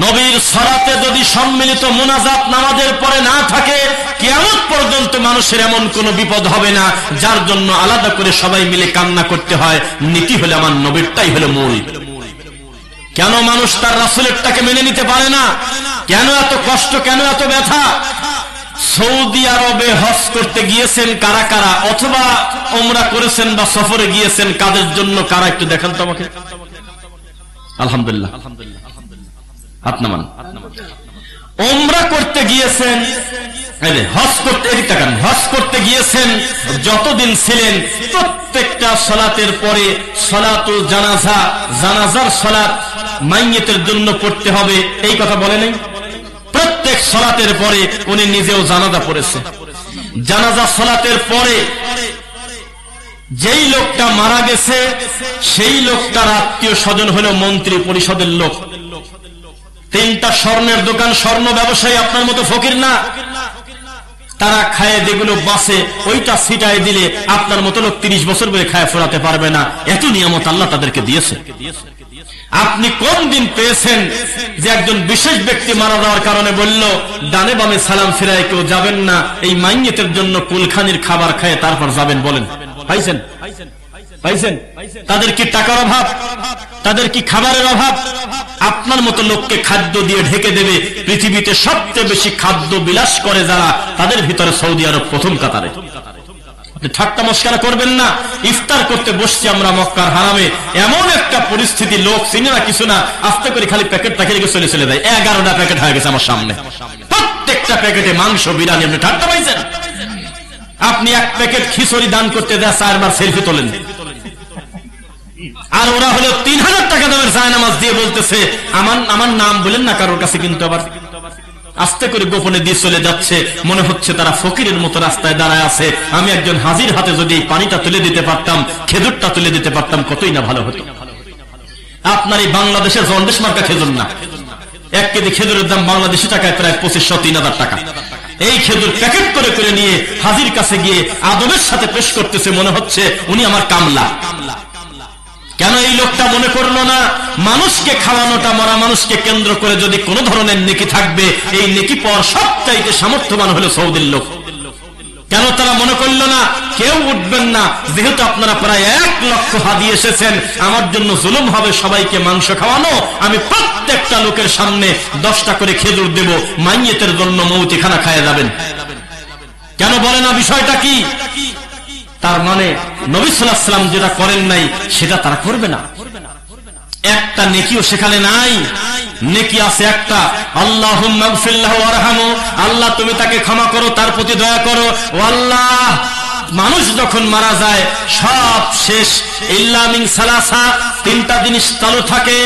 নবীর সালাতে যদি সম্মিলিত মুনাজাত নামাজের পরে না থাকে, কিয়ামত পর্যন্ত মানুষের এমন কোনো বিপদ হবে না যার জন্য আলাদা করে সবাই মিলে কান্না করতে হয়। নীতি হলো আমার নবীরটাই হলো মূল। কেন মানুষ তার রাসূলেরটাকে মেনে নিতে পারে না? কেন এত কষ্ট, কেন এত ব্যথা? সৌদি আরবে হজ করতে গিয়েছেন কারা কারা, অথবা উমরা করেছেন বা সফরে গিয়েছেন, কাদের জন্য কারা একটু দেখান তো আমাকে। আলহামদুলিল্লাহ, হাত নামান। উমরা করতে গিয়েছেন, হজ করতে, হজ করতে গিয়েছেন, যতদিন ছিলেন প্রত্যেকটা সালাতের পরে সালাতুল জানাজা, জানাজার সালাত মাইয়িতের জন্য পড়তে হবে, এই কথা বলে নাই? প্রত্যেক সালাতের পরে উনি নিজেও জানাজা পড়েছে। জানাজা সালাতের পরে যেই লোকটা মারা গেছে সেই লোকটার আত্মীয় স্বজন হলো মন্ত্রী পরিষদের লোক। 3টা স্বর্ণের দোকান, স্বর্ণ ব্যবসায়ী, আপনার মতো ফকির না। তারা খায় যেগুলো বাসে, ওইটা ছিটায় দিলে আপনার মতো লোক 30 বছর ধরে খায় ফোরাতে পারবে না। এত নিয়ামত আল্লাহ তাদেরকে দিয়েছে। আপনি কোন দিন পেয়েছেন যে একজন বিশেষ ব্যক্তি মারা যাওয়ার কারণে বলল ডানে বামে সালাম ফিরায় কেউ যাবেন না, এই মাইয়িতের জন্য কুলখানির খাবার খায় তারপর যাবেন? বলেন, পাইছেন? পাইছেন? তাদের কি টাকার অভাব? তাদের কি খাবারের অভাব? আপনার মতো লোককে খাদ্য দিয়ে ঢেকে দেবে। পৃথিবীতে সবচেয়ে বেশি খাদ্য বিলাস করে যারা, তাদের ভিতরে সৌদি আরব প্রথম কাতারে। ঠাট্টা মস্করা করবেন না। ইফতার করতে বসছি আমরা মক্কার হারামে, এমন একটা পরিস্থিতি, লোক চিনে না কিছু না, আস্তে করে খালি প্যাকেটটা খেলে চলে চলে যায়। 11টা প্যাকেট হয়ে গেছে আমার সামনে, প্রত্যেকটা প্যাকেটে মাংস, বিরিয়ানি। আপনি ঠাট্টা পাইছেন? আপনি এক প্যাকেট খিচুড়ি দান করতে দেয় 4 বার সেলফি তোলেন, আর ওরা হলো 3000 টাকা দামের জায়নামাজ দিয়ে বলতেছে আমার নাম বলেন না কারোর কাছে, কিন্তু আবার আস্তে করে গোপনে দিয়ে চলে যাচ্ছে। মনে হচ্ছে তারা ফকিরের মতো রাস্তায় দাঁড়ায় আছে। আমি একজন হাজির হাতে যদি এই পানিটা তুলে দিতে পারতাম, খেজুরটা তুলে দিতে পারতাম, কতই না ভালো হতো। আপনার এই বাংলাদেশের জন্ডিস মার্কা খেজুর না, 1 কেজি খেজুরের দাম বাংলাদেশি টাকায় প্রায় 2500-3000 টাকা। এই খেজুর প্যাকেট করে করে নিয়ে হাজির কাছে গিয়ে আদবের সাথে পেশ করতেছে, মনে হচ্ছে উনি আমার কামলা। কেন এই লোকটা মনে করলো না মানুষকে খাওয়ানোটা, মরা মানুষকে কেন্দ্র করে যদি কোন ধরনের নেকি থাকবে, এই নেকি পাওয়ার সবচাইতে সামর্থ্যবান হলো সৌদির লোক? কেন তারা মনে করলো না কেউ উঠবেন না, যেহেতু আপনারা প্রায় 1 লক্ষ হাদি এসেছেন, আমার জন্য জুলুম হবে সবাইকে মাংস খাওয়ানো, আমি প্রত্যেকটা লোকের সামনে 10টা করে খেজুর দেব, মাইয়িতের জন্য মৌতিখানা খায় যাবেন? কেন বলে না? বিষয়টা কি? তার মানে নবী সাল্লাল্লাহু আলাইহি ওয়াসাল্লাম যেটা করেন নাই সেটা তারা করবে না। একটা নেকিও সেখানে নাই। নেকি আছে একটা, আল্লাহুম্মা গফির লাহু ওয়ারহামহু, আল্লাহ তুমি তাকে ক্ষমা করো, তার প্রতি দয়া করো। ও আল্লাহ, মানুষ যখন মারা যায় সব শেষ, ইল্লা মিন সালাসা, 3টা জিনিস চালু থাকে।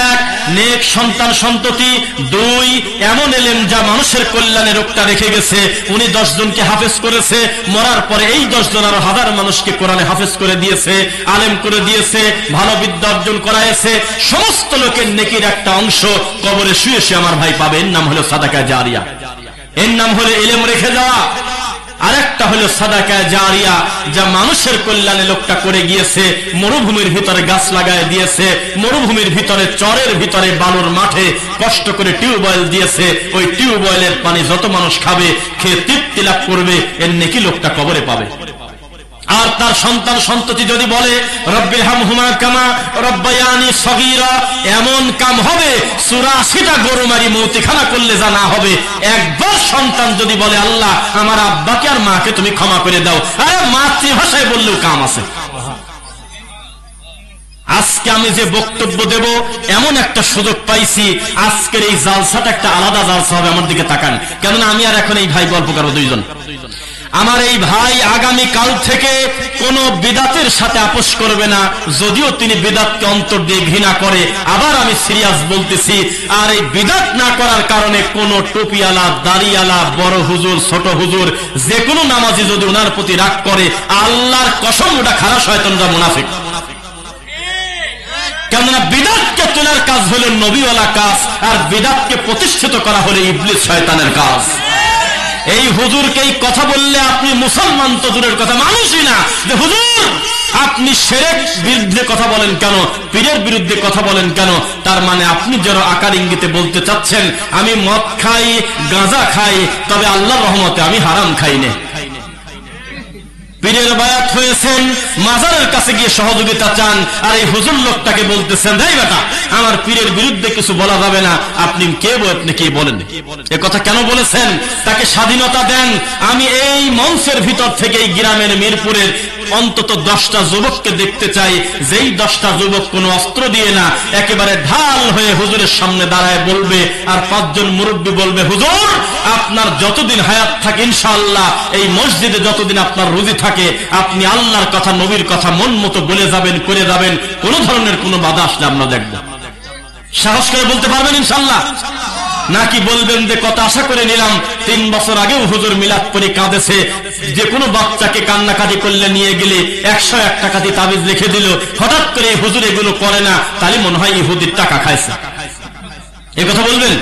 1, নেক সন্তান সন্ততি। 2, এমন ইলম যা মানুষের কল্যাণে রোগটা রেখে গেছে। উনি 10 জনকে হাফেজ করেছে, মরার পরে এই 10 জন আরো 1000 মানুষকে কোরআনে হাফেজ করে দিয়েছে, আলেম করে দিয়েছে, ভালো বিদ্যা অর্জন করাইছে। সমস্ত লোকের নেকির একটা অংশ কবরে শুয়ে শুয়ে আমার ভাই পাবে। এর নাম হলো সাদাকা জারিয়া, এর নাম হলো ইলম রেখে যাওয়া। আরেকটা হলো সাদাকা জারিয়া, যা মানুষের কল্যাণে লোকটা করে গিয়েছে। মরুভূমির ভিতরে গাছ লাগায় দিয়েছে, মরুভূমির ভিতরে চরের ভিতরে বালুর মাঠে কষ্ট করে টিউবওয়েল দিয়েছে। ওই টিউবওয়েলের পানি যত মানুষ খাবে, খেয়ে তৃপ্তি লাভ করবে, এর নেকি লোকটা কবরে পাবে। আর তার সন্তান সন্ততি যদি বলে রব্বিরহামহুমা কামা রব্বায়ানি সগীরা, এমন কাম হবে 84টা গরু মারি মৌতিখানা করলে যা না হবে। একবার সন্তান যদি বলে আল্লাহ আমার আব্বাকে আর মাকে তুমি ক্ষমা করে দাও, আরে মাতৃভাষায় বললেও কাম আছে। আজকে আমি যে বক্তব্য দেব এমন একটা সুযোগ পাইছি, আজকের এই জালসাটা একটা আলাদা জালসা হবে। আমার দিকে তাকান, কেননা আমি আর এখন এই ভাই গল্প করবো দুইজন। আমার এই ভাই আগামী কাল থেকে কোন বিদাতের সাথে আপোষ করবে না, যদিও তিনি বিদাতকে অন্তর দিয়ে ঘৃণা করে। আবার আমি সিরিয়াস বলতেছি, আর এই বিদাত না করার কারণে কোন টুপিওয়ালা, দাড়িওয়ালা, বড় হুজুর, ছোট হুজুর, যে কোনো নামাজি যদি ওনার প্রতি রাগ করে, আল্লাহর কসম ওটা খারাপ শয়তানরা মুনাফিক। কেননা বিদাতকে তোলার কাজ হলো নবীওয়ালা কাজ, আর বিদাতকে প্রতিষ্ঠিত করা হলো ইবলিস শয়তানের কাজ। এই হুজুরকে এই কথা বললে আপনি মুসলমান তো দূরের কথা, মানুষই না, যে হুজুর আপনি শিরক বিরুদ্ধে কথা বলেন কেন, পীরের বিরুদ্ধে কথা বলেন কেন, তার মানে আপনি যারা আকার ইঙ্গিতে বলতে চাচ্ছেন আমি মদ খাই, গাঁজা খাই, তবে আল্লাহর রহমতে আমি হারাম খাই না। পীরের বায়াত হয়েছেন, মাজারের কাছে গিয়ে সহযোগিতা চান, আর এই হুজুর লোকটাকে বলতেছেন এই বেটা আমার পীরের বিরুদ্ধে কিছু বলা যাবে না। আপনি কে, আপনি কি বলেন? এ কথা কেন বলেছেন? তাকে স্বাধীনতা দেন। আমি এই মঞ্চের ভিতর থেকে এই গ্রামের মিরপুরের অন্তত 10টা যুবককে দেখতে চাই, যেই 10টা যুবক কোনো অস্ত্র দিয়ে না, একেবারে ঢাল হয়ে হুজুরের সামনে দাঁড়ায় বলবে, আর 5 জন মুরব্বী বলবে হুজুর আপনার যতদিন হায়াত থাকে ইনশাআল্লাহ এই মসজিদে যতদিন আপনার রুজি থাকে আপনি আল্লাহর কথা, নবীর কথা মন মতো বলে যাবেন, করে যাবেন, কোন ধরনের কোনো বাধা আসলে আমরা দেখব। সাহস করে বলতে পারবেন ইনশাআল্লাহ? নাকি বলবেন যে কত আশা করে নিলাম, 3 বছর আগেও হুজুর মিলাদ করে কাঁদেছে, যে কোনো বাচ্চাকে কান্নাকাটি করলে নিয়ে গেলে 101 টাকা দিয়ে তাবিজ লিখে দিল, হঠাৎ করে হুজুর এগুলো করে না, তাহলে মনে হয় ইহুদির টাকা খাইছে। এ কথা বলবেন?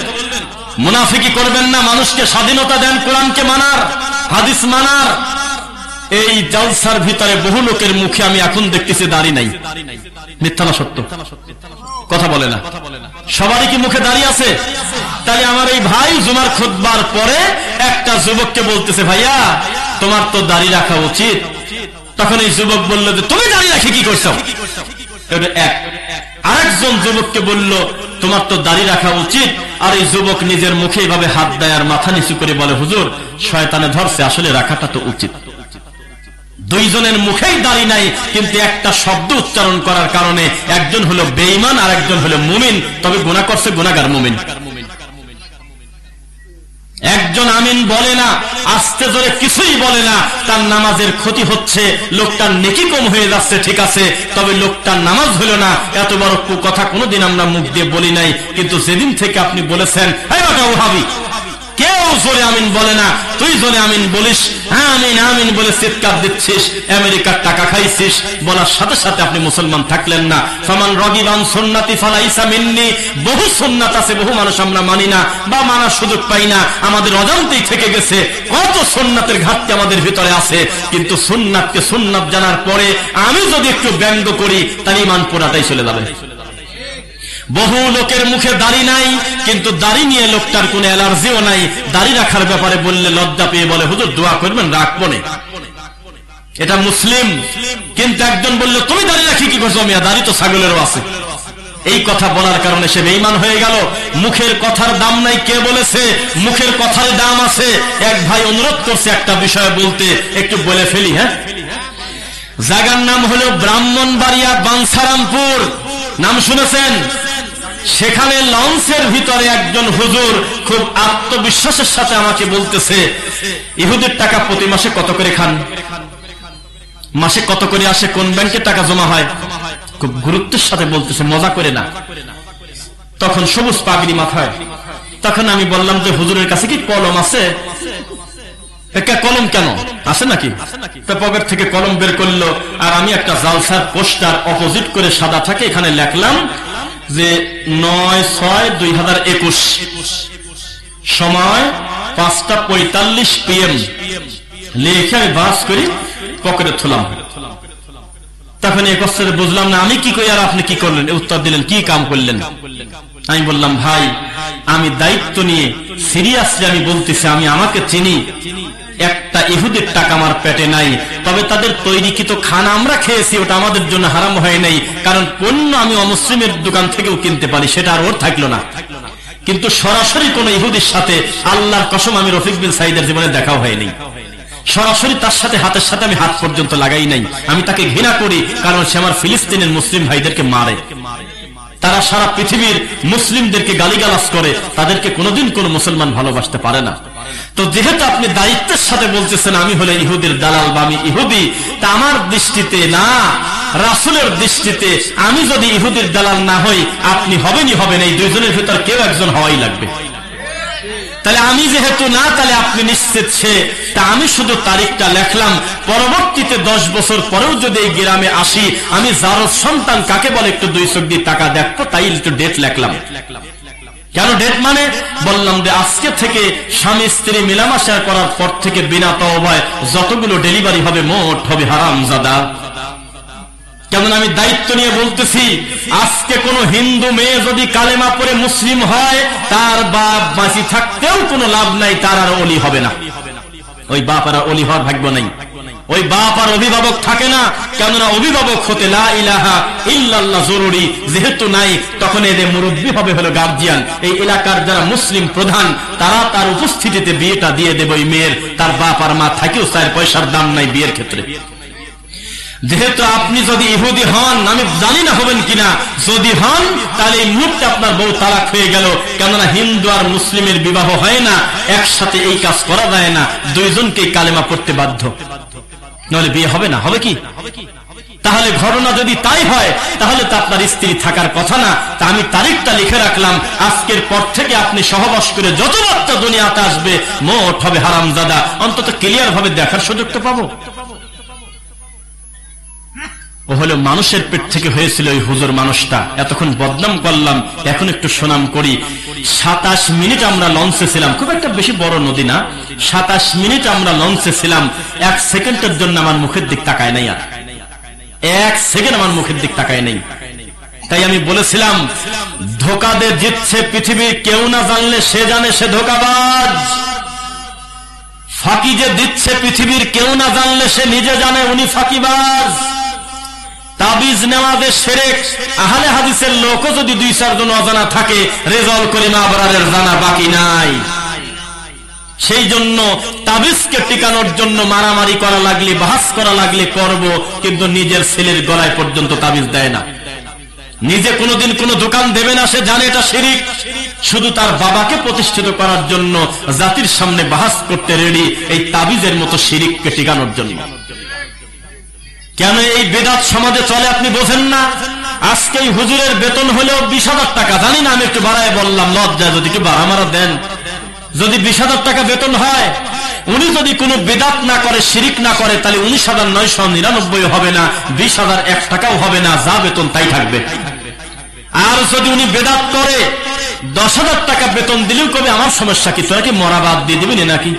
মুনাফিকি করবেন না, মানুষকে স্বাধীনতা দেন কোরআনকে মানার, হাদিস মানার। এই জালসার ভিতরে বহু লোকের মুখে আমি এখন দেখতেছি দাড়ি নাই। মিথ্যা না সত্য? কথা বলে না। সবারই কি মুখে দাড়ি আছে? তাহলে আমার এই ভাই জুমার খুতবার পরে একটা যুবককে বলতেছে ভাইয়া তোমার তো দাড়ি রাখা উচিত। তখন এই যুবক বলল যে তুমি দাড়ি রাখি কি করছো? আরেকজন যুবককে বলল তোমার তো দাড়ি রাখা উচিত। আর এই যুবক নিজের মুখে এইভাবে হাত দেয় আর মাথা নিচু করে বলে হুজুর শয়তানে ধরছে, আসলে রাখাটা তো উচিত। দুইজনের মুখেই দাড়ি নাই, কিন্তু একটা শব্দ উচ্চারণ করার কারণে একজন হলো বেঈমান আর একজন হলো মুমিন, তবে গুনাহ করছে গুনাহগার মুমিন। একজন আমিন বলে না, আস্তে জোরে কিছুই বলে না, তার নামাজের ক্ষতি হচ্ছে, লোকটার নেকি কম হয়ে যাচ্ছে, ঠিক আছে, তবে লোকটার নামাজ হলো না। এত বড় কথা কোনোদিন আমরা মুখ দিয়ে বলি নাই, কিন্তু যেদিন থেকে আপনি বলেছেন এই বাটা ওহাবি, কেউ জোরে আমিন বলে না, তুই জোরে আমিন বলিস, হ্যাঁ আমিন আমিন বলে চিৎকার দিচ্ছিস, আমেরিকার টাকা খাইছিস, বলার সাথে সাথে আপনি মুসলমান থাকলেন না। ফামান রাগিবান সুন্নতি ফালাইসা মিন্নি, বহু সুন্নাত আছে, বহু মানুষ আমরা মানি না বা মানার সুযোগ পাই না, আমাদের অজান্তেই থেকে গেছে। কত সুন্নাতের ঘাটতি আমাদের ভিতরে আছে, কিন্তু সুন্নাতকে সুন্নাত জানার পরে আমি যদি একটু ব্যঙ্গ করি তাহলে ঈমান পুরাটাই চলে যাবে। বহু লোকের মুখে দাড়ি নাই, কিন্তু দাড়ি নিয়ে লোকটার কোনো অ্যালার্জিও নাই, দাড়ি রাখার ব্যাপারে বললে লজ্জা পেয়ে বলে হুজুর দোয়া করবেন, রাখবো না, এটা মুসলিম। কিন্তু একজন বলল তুমি দাড়ি রাখি কি করছো? মিয়া দাড়ি তো ছাগলেরও আছে। এই কথা বলার কারণে সে বেঈমান হয়ে গেল। মুখের কথার দাম নাই, কে বলেছে? মুখের কথার দাম আছে। এক ভাই অনুরোধ করছে একটা বিষয় বলতে, একটু বলে ফেলি। হ্যাঁ, জায়গার নাম হলো ব্রাহ্মণবাড়িয়া বাঞ্ছারামপুর, নাম শুনেছেন? সেখানে লঞ্চের ভিতরে একজন হুজুর খুব আত্মবিশ্বাসের সাথে আমাকে বলতেছে ইহুদের টাকা প্রতি মাসে কত করে খান, মাসে কত করে আসে, কোন ব্যাংকে টাকা জমা হয়, খুব গুরুত্বের সাথে বলতেছে, মজা করে না। তখন সবুজ পাগড়ি মাথায়। তখন আমি বললাম যে হুজুরের কাছে কি কলম আছে? কলম কেন আছে নাকি? পকেট থেকে কলম বের করলো, আর আমি একটা জালসার পোস্টার অপোজিট করে সাদা থাকে, এখানে লিখলাম যে 9/6/2021, সময় 5:45 PM, লিখে আমি বাস করি পকেটে থুলাম। তখন এই কষ্টে বুঝলাম না আমি কি করি আর আপনি কি করলেন। উত্তর দিলেন কি কাম করলেন? আমি বললাম ভাই আমি দায়িত্ব নিয়ে সিরিয়াসলি আমি বলতেছি, আমি আমাকে চিনি, একটা ইহুদির টাকা আমার পেটে নাই, তবে তাদের তৈরিকৃত খানা আমরা খেয়েছি, ওটা আমাদের জন্য হারাম হয় নাই, কারণ পণ্য আমি অমুসলিমের দোকান থেকেও কিনতে পারি, সেটা আর ওর থাকলো না। কিন্তু সরাসরি কোন ইহুদির সাথে আল্লাহর কসম আমি রফিক বিন সাইদের জীবনে দেখাও হয়নি। সরাসরি তার সাথে হাতের সাথে আমি হাত পর্যন্ত লাগাই নাই। আমি তাকে ঘৃণা করি, কারণ সে আমার ফিলিস্তিনের মুসলিম ভাইদেরকে মারে। তারা সারা পৃথিবীর মুসলিমদেরকে গালিগালাজ করে, তাদেরকে কোনোদিন কোন মুসলমান ভালোবাসতে পারে না। তো যেহেতু আপনি দায়িত্বের সাথে বলতেছেন আমি হলে ইহুদির দালাল বা আমি ইহুদি, তা আমার দৃষ্টিতে না, রাসূলের দৃষ্টিতে আমি যদি ইহুদির দালাল না হই, আপনি হবেনই হবেন, এই দুইজনের ভিতর কেউ একজন হওয়াই লাগবে। তাহলে আমি যেহেতু না, তাহলে আপনি নিশ্চিত সে, তা আমি শুধু তারিখটা লেখলাম, পরবর্তীতে 10 বছর পরেও যদি এই গ্রামে আসি, আমি জারজ সন্তান কাকে বলে একটু 2 চোখ দিয়ে টাকা দেখবো, তাই একটু ডেট লেখলাম। কেন ডেট মানে? বললাম যে আজকে থেকে স্বামী স্ত্রী মিলামেশা করার পর থেকে বিনা তওবায় যতগুলো ডেলিভারি হবে মোট হবে হারামজাদা। কেমন আমি দায়িত্ব নিয়ে বলতেছি, আজকে কোন হিন্দু মেয়ে যদি কালেমা পড়ে মুসলিম হয়, তার বাপ বাঁচি থাকতেও কোনো লাভ নাই, তার আর ওলি হবে না। ওই বাপ আর ওলি হওয়ার ভাগ্য নাই, ওই বাপ আর অভিভাবক থাকে না। কেননা অভিভাবক হতে লা ইলাহা ইল্লাল্লাহ জরুরি, যেহেতু নাই তখন এদের মুরব্বী হবে হলো গার্জিয়ান। এই এলাকার যারা মুসলিম প্রধান, তারা তার উপস্থিতিতে বিয়েটা দিয়ে দেবে ওই মেয়ের। তার বাপ আর মা থাকেও 4 পয়সার দাম নাই বিয়ের ক্ষেত্রে। যেহেতু আপনি যদি ইহুদি হন, আমি জানি না হবেন কিনা, যদি হন তাহলে এই মুহূর্তে আপনার বউ তালাক হয়ে গেল। কেননা হিন্দু আর মুসলিমের বিবাহ হয় না, একসাথে এই কাজ করা যায় না, দুইজনকেই কালেমা পড়তে বাধ্য, নাহলে বিয়ে হবে না। হবে কি? তাহলে ঘটনা যদি তাই হয়, তাহলে তো আপনার স্ত্রী থাকার কথা না। তা আমি তারিখটা লিখে রাখলাম, আজকের পর থেকে আপনি সহবাস করে যত বাচ্চা দুনিয়াতে আসবে মোট হবে হারামজাদা। অন্তত ক্লিয়ার ভাবে দেখার সুযোগ তো পাবো। ও হলো মানুষের পেট থেকে হয়েছিল ওই হুজুর মানুষটা। এতক্ষণ বদনাম করলাম, এখন একটু সুনাম করি। 27 মিনিট আমরা লঞ্চে ছিলাম, খুব একটা বেশি বড় নদী না, 27 মিনিট আমরা লঞ্চে ছিলাম। 1 সেকেন্ডের জন্য আমার মুখের দিক তাকায় নাই, আর 1 সেকেন্ড আমার মুখের দিক তাকায় নাই। তাই আমি বলেছিলাম, ধোকা দিয়ে জিতছে পৃথিবীর কেউ না, জানলে সে জানে সে ধোকাবাজ। ফাঁকি যে দিচ্ছে পৃথিবীর কেউ না, জানলে সে নিজে জানে উনি ফাঁকিবাজ। তাবিজ নেওয়াজে শিরক, আহলে হাদিসের লোকও যদি 2-4 জন অজানা থাকে, রেজাল্ট করে না আবরারের জানা বাকি নাই। সেই জন্য তাবিজকে টিকানোর জন্য মারামারি করা লাগলে, বাহাস করা লাগলে করব, কিন্তু নিজের ছেলের গলায় পর্যন্ত তাবিজ দেয় না। নিজে কোনোদিন কোনো দোকান দেবে না, সে জানে এটা শিরক। শুধু তার বাবাকে প্রতিষ্ঠিত করার জন্য জাতির সামনে বাহাস করতে রেডি, এই তাবিজের মতো শিরককে টিকানোর জন্য। কেন এই বেদাত সমাজে চলে আপনি বোঝেন না? আজকে এই হুজুরের বেতন হলেও 20,000 টাকা, জানি না, আমি একটু বাড়ায় বললাম, লজ্জা যদি একটু বাড়ামারা দেন। যদি 20,000 টাকা বেতন হয়, উনি যদি কোনো বেদাত না করে, শিরিক না করে, তাহলে 19,999 হবে না, 20,001 টাকাও হবে না, যা বেতন তাই থাকবে। আর যদি উনি বেদাত করে, 10,000 টাকা বেতন দিলেও কবে আমার সমস্যা কি, তোরা কি মরা বাদ দিয়ে দিবি নাকি?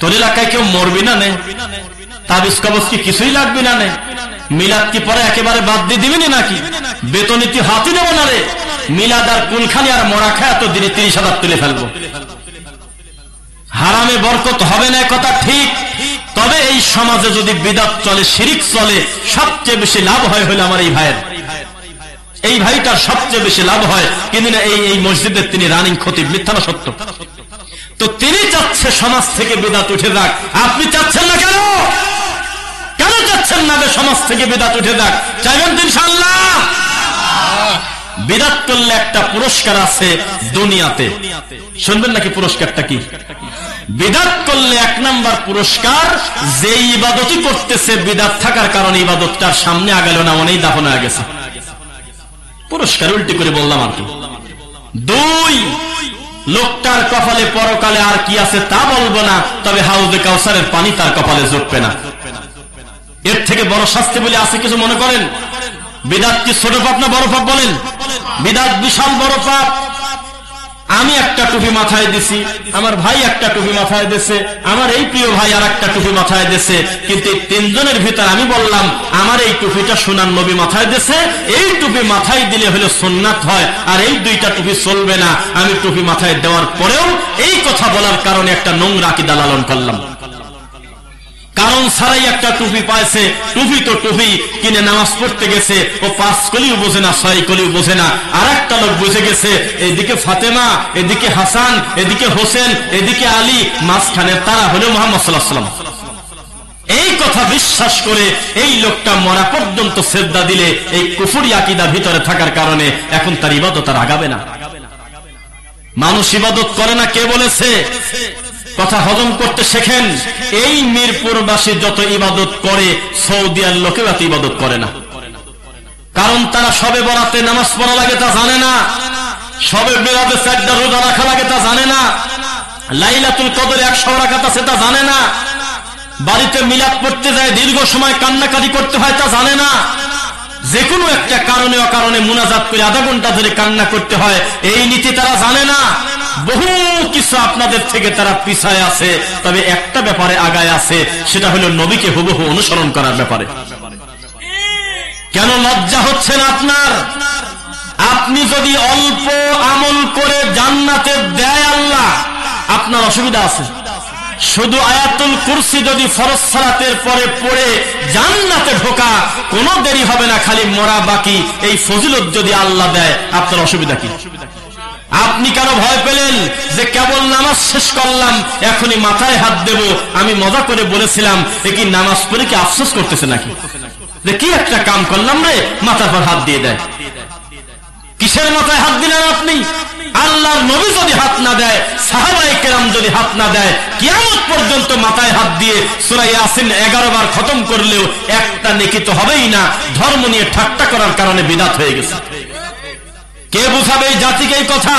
তোর এলাকায় কেউ মরবি না নে? তাবিজ কবজ কি কিছুই লাগবে না নে? মিলাদ কি পরে একেবারে বাদ দিয়ে দিবি নাকি? বেতন ইতি হাতি নেব না রে? মিলাদ আর কুলখানি আর মরা খায় এত দিনে 30,000 তুলে ফেলবো। হারামে বরকত হবে না, কথা ঠিক। তবে এই সমাজে যদি বিদআত চলে, শিরিক চলে, সবচেয়ে বেশি লাভ হয় হলো আমার এই ভাইয়ের। এই ভাইটার সবচেয়ে বেশি লাভ হয়, কিন্তু এই মসজিদের তিনি রানিং খতিব, মিথ্যা না সত্য? তো তিনি চাচ্ছে সমাজ থেকে বিদআত উঠে যাক, আপনি চাচ্ছেন না কেন? কেন চাচ্ছেন না যে সমাজ থেকে বিদআত উঠে যাক? চাইবেন তো ইনশাআল্লাহ? বিদআত করলে একটা পুরস্কার আছে দুনিয়াতে, শুনবেন নাকি পুরস্কারটা কি? বিদআত করলে 1 নাম্বার পুরস্কার, যে ইবাদতই করতেছে বিদআত থাকার কারণে ইবাদতটার সামনে আগালো না, অনেক দাফন হয়ে গেছে। পুরস্কার উল্টি করে বললাম আর কি। 2, লোকটার কপালে পরকালে আর কি আছে তা বলবো না, তবে হাউজে কাউসারের পানি তার কপালে জুটবে না। এর থেকে বড় শাস্তি বলে আছে কিছু মনে করেন? বিদআত কি ছোট পাপ না বড় পাপ বলেন? বিদআত বিশাল বড় পাপ। আমি একটা টুপি মাথায় দিছি, আমার ভাই একটা টুপি মাথায় দিছে, আমার এই প্রিয় ভাই আর একটা টুপি মাথায় দিছে, কিন্তু এই 3 জনের ভিতর আমি বললাম আমার এই টুপিটা সোনার নবী মাথায় দিছে, এই টুপি মাথায় দিলে হলো সুন্নাত হয়, আর এই 2টা টুপি চলবে না। আমি টুপি মাথায় দেওয়ার পরেও এই কথা বলার কারণে একটা নোংরা আকীদা লালন করলাম। কারণ ছাড়াই একটা টুপি পাইছে, টুপি তো টুপি, কিনে নামাজ পড়তে গেছে, ও 5 কলিও বোঝে না, 6 কলিও বোঝে না। আর একটা লোক বুঝে গেছে, এদিকে ফাতেমা, এদিকে হাসান, এদিকে হোসেন, এদিকে আলী, মাঝখানে তারা হলো মুহাম্মদ সাল্লাল্লাহু আলাইহি ওয়াসাল্লাম। এই কথা বিশ্বাস করে এই লোকটা মরা পর্যন্ত সেজদা দিলে এই কুফরি আকীদা ভিতরে থাকার কারণে এখন তার ইবাদত আর আগাবে না। মানুষ ইবাদত করে না, কে বলেছে? কথা হজম করতে শেখেন। এই মিরপুরবাসী যত ইবাদত করে সৌদিয়ার লোকেও এত ইবাদত করে না, কারণ তারা সবে বরাতে নামাজ পড়া লাগে তা জানে না, সবে বেরাতে 4টা রোজা রাখা লাগে তা জানে না, লাইলাতুল কদরে 100 রাকাত আছে তা জানে না, বাড়িতে মিলাদ পড়তে যায় দীর্ঘ সময় কান্নাকাটি করতে হয় তা জানে না, যে কোনো একটা কারণে অকারণে মুনাজাত করে আধা ঘন্টা ধরে কান্না করতে হয় এই নীতি তারা জানে না। বহু কিছু আপনাদের থেকে তারা পিছায় আছে, তবে একটা ব্যাপারে আগায় আছে, সেটা হলো নবীকে হুবহু অনুসরণ করার ব্যাপারে। কেন লজ্জা হচ্ছে না আপনার? আপনি যদি অল্প আমল করে জান্নাতে দেয় আল্লাহ, আপনার অসুবিধা আছে। শুধু আয়াতুল কুরসি যদি ফরজ সালাতের পরে পড়ে জান্নাতে ঢোকা, কোনো দেরি হবে না, খালি মরা বাকি। এই ফজিলত যদি আল্লাহ দেয়, আপনার অসুবিধা কি? আপনি কেন ভয় পেলেন যে কেবল নামাজ শেষ করলাম এখনই মাথায় হাত দেব? আমি মজা করে বলেছিলাম, এ কি নামাজ পড়ে কি আফসোস করতেছে নাকি যে কি একটা কাম করলাম রে, মাথার পর হাত দিয়ে দেয়? কিসের মাথায় হাত দিলেন আপনি? আল্লাহর নবী যদি হাত না দেয়, সাহাবায়ে কেরাম যদি হাত না দেয়, কিয়ামত পর্যন্ত মাথায় হাত দিয়ে সূরা ইয়াসিন 11 বার খতম করলেও একটা নেকি তো হবেই না। ধর্ম নিয়ে ঠাট্টা করার কারণে বিদআত হয়ে গেছে। কে বুঝাবে এই জাতিকে এই কথা?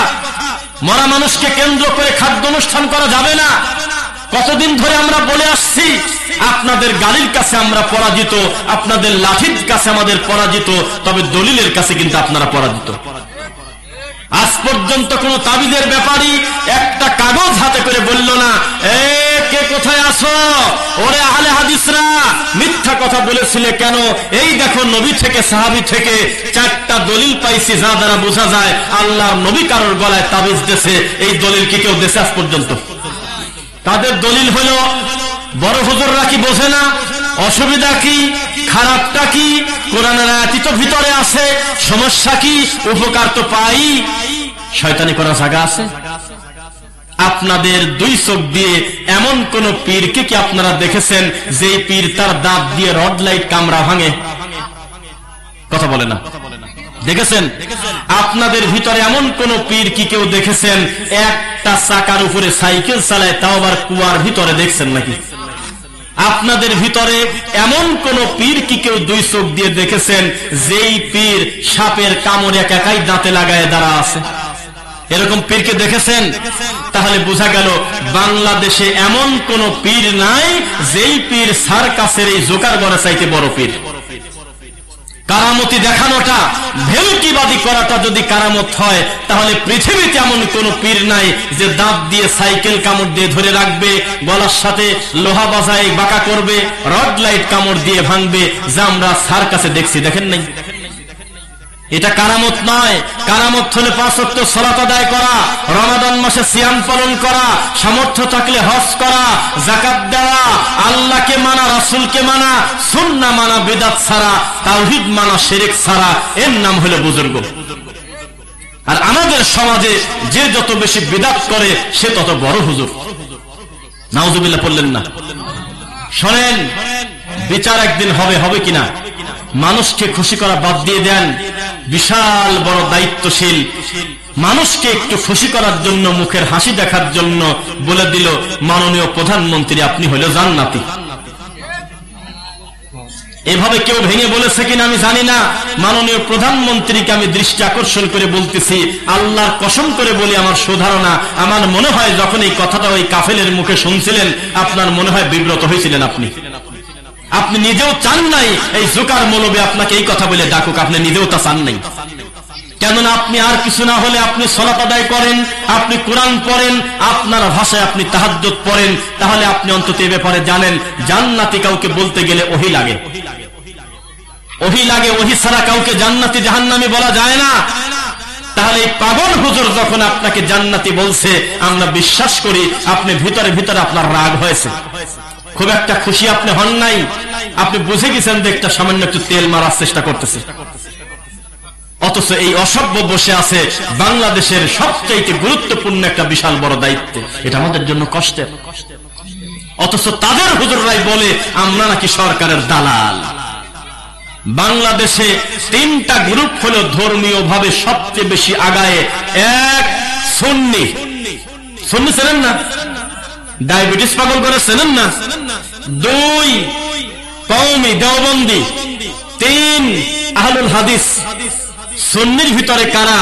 মরা মানুষকে কেন্দ্র করে খাদ্য অনুষ্ঠান করা যাবে না। কতদিন ধরে আমরা বলে আসছি, আপনাদের গালির কাছে আমরা পরাজিত, আপনাদের লাঠির কাছে আমাদের পরাজিত, তবে দলিলের কাছে কিন্তু আপনারা পরাজিত। আজ পর্যন্ত কোন তাবিজের ব্যাপারী একটা কাগজ হাতে করে বলল না, কে কোথায় আছো, ওরে আহলে হাদিসরা মিথ্যা কথা বলেছিলে কেন? এই দেখো নবী থেকে সাহাবী থেকে 4টা দলিল পাইছি, যা দ্বারা বোঝা যায় আল্লাহর নবী কারোর গলায় তাবিজ দিয়েছে। এই দলিল কি কেউ দেশে আজ পর্যন্ত? তাদের দলিল হলো বড় হুজুররা কি বোঝে না? অসুবিধা কি? খারাপটা কি? কোরআনের আয়াতই তো ভিতরে আছে, সমস্যা কি? উপকার তো পাই, শয়তানি করার জায়গা আছে? আপনাদের 2 চোখ দিয়ে এমন কোন পীরকে কি আপনারা দেখেছেন যে পীর তার দাঁত দিয়ে রড লাইট কামরা ভাঙে? কথা বলে না। দেখেছেন? আপনাদের ভিতরে এমন কোন পীর কি কেউ দেখেছেন একটা চাকার উপরে সাইকেল চালায়, তাও আবার কুয়ার ভিতরে? দেখছেন নাকি? আপনাদের ভিতরে এমন কোন পীর কি কেউ 2 চোখ দিয়ে দেখেছেন যেই পীর সাপের কামড় একাই দাঁতে লাগায় দাঁড়া আছে? এরকম পীরকে দেখেছেন? তাহলে বোঝা গেল বাংলাদেশে এমন কোন পীর নাই যেই পীর সার্কাসের এই জোকার গড়া চাইতে বড় পীর। কারামতি দেখানোটা, ভেলকিবাদী করাটা যদি কারামত হয়, তাহলে পৃথিবীতে এমন কোন পীর নাই যে দাঁত দিয়ে সাইকেল কামড় দিয়ে ধরে রাখবে, গলার সাথে লোহা বাজায় বাঁকা করবে, রড লাইট কামড় দিয়ে ভাঙবে, যা আমরা সার্কাসে দেখছি। দেখেন নাই? এটা কারামত নয়। কারামত হলে 5 ওয়াক্ত সালাত আদায় করা, রমাদান মাসে সিয়াম পালন করা, সামর্থ্য থাকলে হজ করা, যাকাত দেওয়া, আল্লাহকে মানা, রাসূলকে মানা, সুন্নাহ মানা, বিদআত ছাড়া, তাওহীদ মানা, শিরক ছাড়া, এর নাম হলো বুজুর্গ। আর আমাদের সমাজে যে যত বেশি বিদআত করে সে তত বড় হুজুর। নাউজুবিল্লাহ পড়লেন না? শোনেন, বিচার একদিন হবে, হবে কিনা? মানুষকে খুশি করা বাদ দিয়ে দেন। বিশাল বড় দায়িত্বশীল মানুষকে একটু খুশি করার জন্য, মুখের হাসি দেখার জন্য বলে দিল, মাননীয় প্রধানমন্ত্রী আপনি হলো জান্নাতি। এভাবে কেউ ভেঙে বলেছে কিনা আমি জানি না। মাননীয় প্রধানমন্ত্রীকে আমি দৃষ্টি আকর্ষণ করে বলতেছি, আল্লাহর কসম করে বলি, আমার সুধারণা, আমার মনে হয় যখন এই কথাটা ওই কাফেলের মুখে শুনছিলেন, আপনার মনে হয় বিব্রত হয়েছিলেন। আপনি নিজেও চান নাই এই জোকার মৌলবী আপনাকে এই কথা বলে ডাকুক, আপনি নিজেও তা চান নাই। কেননা আপনি আর কিছু না হলে আপনি সালাত আদায় করেন, আপনি কোরআন পড়েন, আপনার ভাষায় আপনি তাহাজ্জুদ পড়েন, তাহলে আপনি অন্তত এই ব্যাপারে জানেন জান্নাতি কাউকে বলতে গেলে ওহী লাগে, ওহী লাগে। ওহী ছাড়া কাউকে জান্নাতি জাহান্নামী বলা যায় না। তাহলে এই পাগল হুজুর যখন আপনাকে জান্নাতি বলছে, আমরা বিশ্বাস করি আপনি ভিতরে ভিতরে আপনার রাগ হয়েছে, খুব একটা খুশি আপনি হন নাই, আপনি বুঝে গেছেন যে একটা সামান্য একটু তেল মারার চেষ্টা করতেছে। অথচ এই অসভ্য বসে আছে বাংলাদেশের সবচেয়ে গুরুত্বপূর্ণ একটা বিশাল বড় দায়িত্ব, এটা আমাদের জন্য কষ্টের। অথচ তাদের হুজুররাই বলে আমরা নাকি সরকারের দালাল। বাংলাদেশে তিনটা গ্রুপ হলো ধর্মীয় ভাবে সবচেয়ে বেশি আগায়। এক, সুন্নি। সুন্নি চেনেন না? ডায়াবেটিস পাগল করে চেনেন না? দুই, কওমি দেওবন্দি। তিন, আহলুল হাদিস। সুন্নির ভিতরে কারা?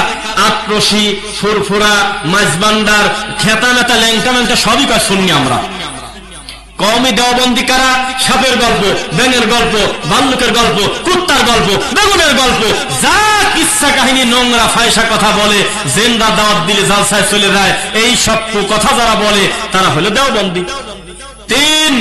আটরশি, ফুরফুরা, মাঝবান্ডার, খেতা মেতা, ল্যাংটা ম্যাংটা সবই কয় সুন্নি আমরা। কওমি দেওবন্দি কারা? সাপের গল্প, ব্যাঙের গল্প, ভাল্লুকের গল্প, কুত্তার গল্প, বেগুনের গল্প, যা কিচ্ছা কাহিনী নোংরা ফায়সা কথা বলে, জেন্দা দাওয়াত দিলে জালসায় চলে যায়, এই সব কথা যারা বলে তারা হলো দেওবন্দি। তিন,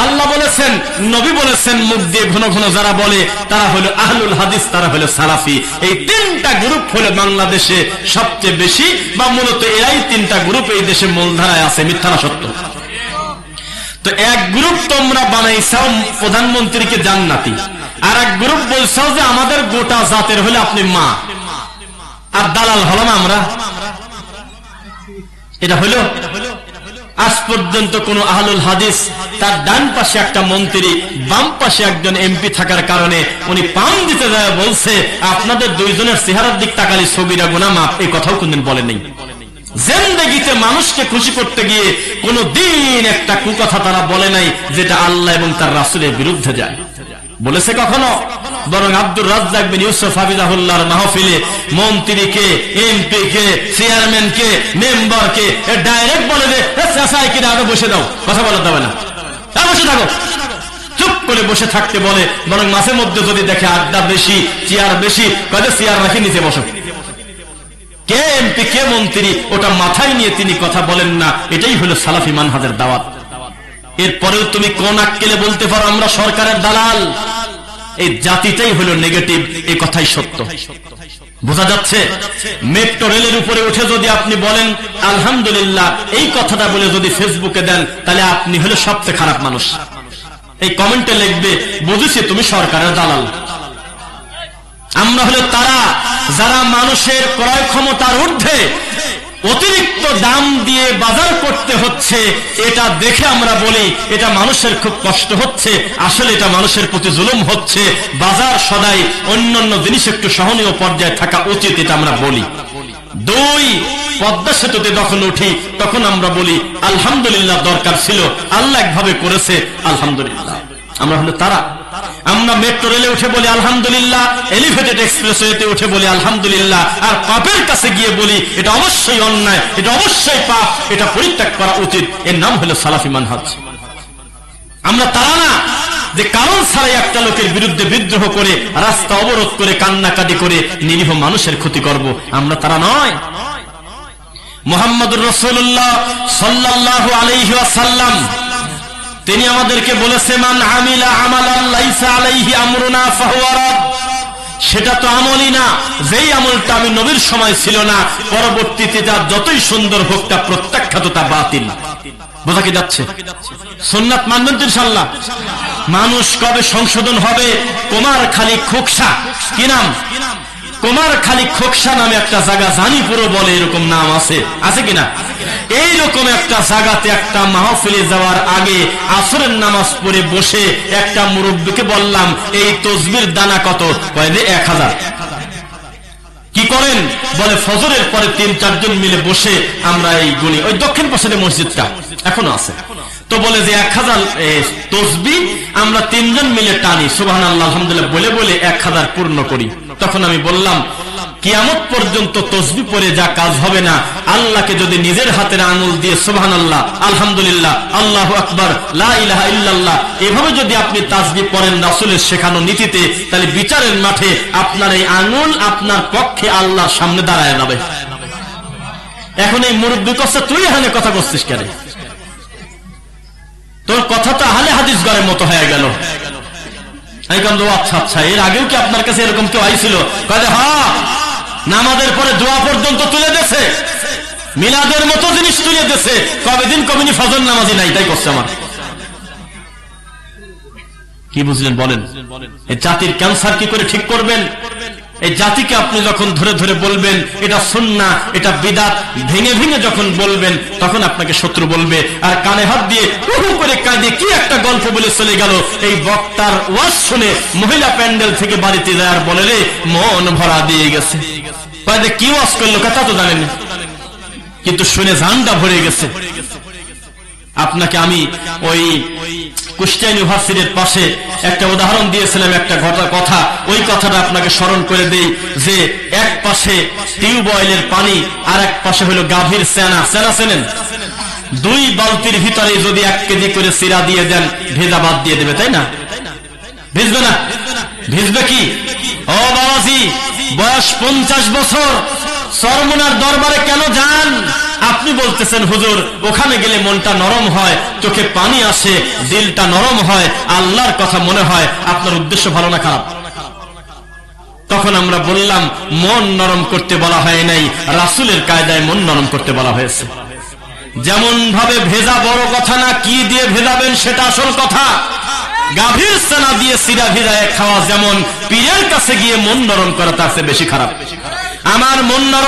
আল্লাহ বলেছেন, নবী বলেছেন, মুখ দিয়ে ঘন ঘন যারা বলে তারা হলো আহলুল হাদিস, তারা হলো সালাফি। এই তিনটা গ্রুপ হলো বাংলাদেশে সবচেয়ে বেশি, বা মূলত এরাই তিনটা গ্রুপ এই দেশে মূলধারায় আছে। মিথ্যা না সত্য? তো এক গ্রুপ তোমরা বানাইছাও প্রধানমন্ত্রীকে জান্নাতি, আর এক গ্রুপ বলছাও যে আমাদের গোটা জাতের হলে আপনি মা, আর দালাল হলাম আমরা। এটা হলো? আজ পর্যন্ত কোন আহলুল হাদিস তার ডান পাশে একটা মন্ত্রী, বাম পাশে একজন এমপি থাকার কারণে উনি পাম দিতে যায় বলছে আপনাদের দুইজনের চেহারার দিক তাকালে সগীরা গুনাহ মাফ, এই কথাও কোনদিন বলেন নাই। জিন্দেগিতে মানুষকে খুশি করতে গিয়ে কোন দিন একটা কুকথা তারা বলে নাই যেটা আল্লাহ এবং তার রাসূলের বিরুদ্ধে যায়। বলেছে কখনো? বরং আব্দুর রাজ্জাক বিন ইউসুফ হাফিজাহুল্লাহর মাহফিলে মন্ত্রীকে, এমপিকে, চেয়ারম্যানকে, মেম্বারকে ডাইরেক্ট বলে দে চাচাই কিনা আগে বসে দাও, কথা বলা যাবে না, বসে থাকো, চুপ করে বসে থাকতে বলে। বরং মাঝে মধ্যে যদি দেখে আড্ডা বেশি, চেয়ার বেশি, কাজে চেয়ার রাখি নিচে বসো। কে এমপি কে মন্ত্রী ওটা মাথায় নিয়ে তিনি কথা বলেন না। এটাই হলো সালাফি মানহাজের দাওয়াত। এরপরেও তুমি কোন আক্কেলে বলতে পারো আমরা সরকারের দালাল? এই জাতিটাই হলো নেগেটিভ, এই কথাই সত্য। বোঝা যাচ্ছে? মেট্রো রেলের উপরে উঠে যদি আপনি বলেন আলহামদুলিল্লাহ, এই কথাটা বলে যদি ফেসবুকে দেন, তাহলে আপনি হলো সবচেয়ে খারাপ মানুষ। এই কমেন্টে লিখবে বুঝেছি তুমি সরকারের দালাল। আমরা হলো তারা যারা মানুষের ক্রয় ক্ষমতার ঊর্ধ্বে অতিরিক্ত দাম দিয়ে বাজার করতে হচ্ছে, এটা দেখে আমরা বলি এটা মানুষের খুব কষ্ট হচ্ছে, আসলে এটা মানুষের প্রতি জুলুম হচ্ছে। বাজার সদাই অন্যান্য জিনিস একটু সহনীয় পর্যায়ে থাকা উচিত, এটা আমরা বলি। দুই, পদ্মা সেতুতে যখন উঠি তখন আমরা বলি আলহামদুলিল্লাহ, দরকার ছিল, আল্লাহ একভাবে করেছে, আলহামদুলিল্লাহ। আমরা হলো তারা। আমরা মেট্রো রেলে উঠে বলি আলহামদুলিল্লাহ, এলিভেটেড এক্সপ্রেসওয়েতে উঠে বলি আলহামদুলিল্লাহ, আর পাপের কাছে গিয়ে বলি এটা অবশ্যই অন্যায়, এটা অবশ্যই পাপ, এটা পরিত্যাগ করা উচিত। এর নাম হলো সালাফি মানহাজ। আমরা তারা না যে কারণ ছাড়াই একটা লোকের বিরুদ্ধে বিদ্রোহ করে, রাস্তা অবরোধ করে, কান্নাকাটি করে নিরীহ মানুষের ক্ষতি করব, আমরা তারা নয়। মুহাম্মদুর রাসূলুল্লাহ সাল্লাল্লাহু আলাইহি ওয়াসাল্লাম তিনি আমাদেরকে বলেছে মান আমিলা আমালান লাইসা আলাইহি আমরুনা ফাহুয়া রাদ। সেটা তো আমলই না, যেই আমলটা আমি নবীর সময় ছিল না, পরবর্তীতে যা যতই সুন্দর হোক তা প্রত্যাখ্যাত, তা বাতিল। বোঝা কি যাচ্ছে? সুন্নাত মানবেন তো ইনশাআল্লাহ? মানুষ কবে সংশোধন হবে? কুমারখালী খোকসা, কি নাম? কুমারখালী খোকসা নামে একটা জায়গা, জানিপুর বলে এরকম নাম আছে, আছে কিনা? এইরকম একটা জায়গাতে একটা মাহফিলে যাওয়ার আগে আসরের নামাজ পড়ে বসে একটা মুরব্বীকে বললাম এই তসবির দানা কত? কয়ে 1000। কি করেন? বলে ফজরের পরে 3-4 জন মিলে বসে আমরা এই গুনি। ওই দক্ষিণ পাশের মসজিদটা এখনো আছে, তো বলে যে 1000 তসবি আমরা 3 জন মিলে টানি, সুবহানাল্লাহ আলহামদুলিল্লাহ বলে বলে 1000 পূর্ণ করি। তখন আমি বললাম কিয়ামত পর্যন্ত তসবি পড়ে যা কাজ হবে না, আল্লাহকে যদি নিজের হাতের আঙুল দিয়ে সুবহানাল্লাহ আলহামদুলিল্লাহ আল্লাহু আকবার লা ইলাহা ইল্লাল্লাহ এভাবে যদি আপনি তাসবিহ পড়েন রাসূলের শেখানো নীতিতে, তাহলে বিচারের মাঠে আপনার এই আঙুল আপনার পক্ষে আল্লাহর সামনে দাঁড়ায় যাবে। এখন এই মুরব্বি কষ্ট তুই এখানে কথা বলছিস কেন? তোর কথা তো আহলে হাদিস গড়ের মতো হয়ে গেল। আচ্ছা আচ্ছা, এর আগেও কি আপনার কাছে এরকম কেউ আইছিল? কাজে হ্যাঁ, নামাজের পরে দোয়া পর্যন্ত তুলে দিয়েছে, মিলাদের মতো জিনিস তুলে দিয়েছে, কবে দিন কমিনি ফজর নামাজি নাই, তাই করছে আমার। কি বুঝলেন বলেন? এই জাতির ক্যান্সার কি করে ঠিক করবেন? এই জাতিকে আপনি যখন ধরে ধরে বলবেন এটা সুন্নাহ, এটা বিদআত, ভেঙে ভেঙে যখন বলবেন তখন আপনাকে শত্রু বলবে। আর কানে হাত দিয়ে উহু করে কাঁদে কি একটা গল্প বলে চলে গেল, এই বক্তার ওয়াজ শুনে মহিলা প্যান্ডেল থেকে বাড়িতে যায় আর বলে রে মন ভরা দিয়ে গেছে। কি ওয়াজ করলো কথা তো জানেন, কিন্তু শুনে জানটা ভরে গেছে। আপনাকে আমি ওই কুষ্টিয়া ইউনিভার্সিটির পাশে একটা উদাহরণ দিয়েছিলাম, একটা কথা, ওই কথাটা আপনাকে স্মরণ করে দেই যে এক পাশে টিউবওয়েলের পানি আর এক পাশে হলো গাভীর সেনা। সেনা চেনেন? 2 বালতির ভিতরে যদি 1 কেজি করে সিরা দিয়ে দেন ভেজা বাদ দিয়ে দেবে, তাই না? ভিজবে না? ভিজবে কি? ও বাবাজি, বয়স 50 বছর, সরমুনার দরবারে কেন যান? আপনি বলতেছেন হুজুর ওখানে গেলে মনটা নরম হয়, চোখে পানি আসে, দিলটা নরম হয়, আল্লাহর কথা মনে হয়। আপনার উদ্দেশ্য ভালো না খারাপ? তখন আমরা বললাম মন নরম করতে বলা হয় নাই, রাসূলের কায়দায় মন নরম করতে বলা হয়েছে। যেমন ভাবে ভেজা বড় কথা না, কি দিয়ে ভেজাবেন সেটা আসল কথা। গাভীর সেনা দিয়ে সিরা ভিজায় খাওয়া যেমন, পীরের কাছে গিয়ে মন নরম করা তার চেয়ে বেশি খারাপ। আমার মন নরম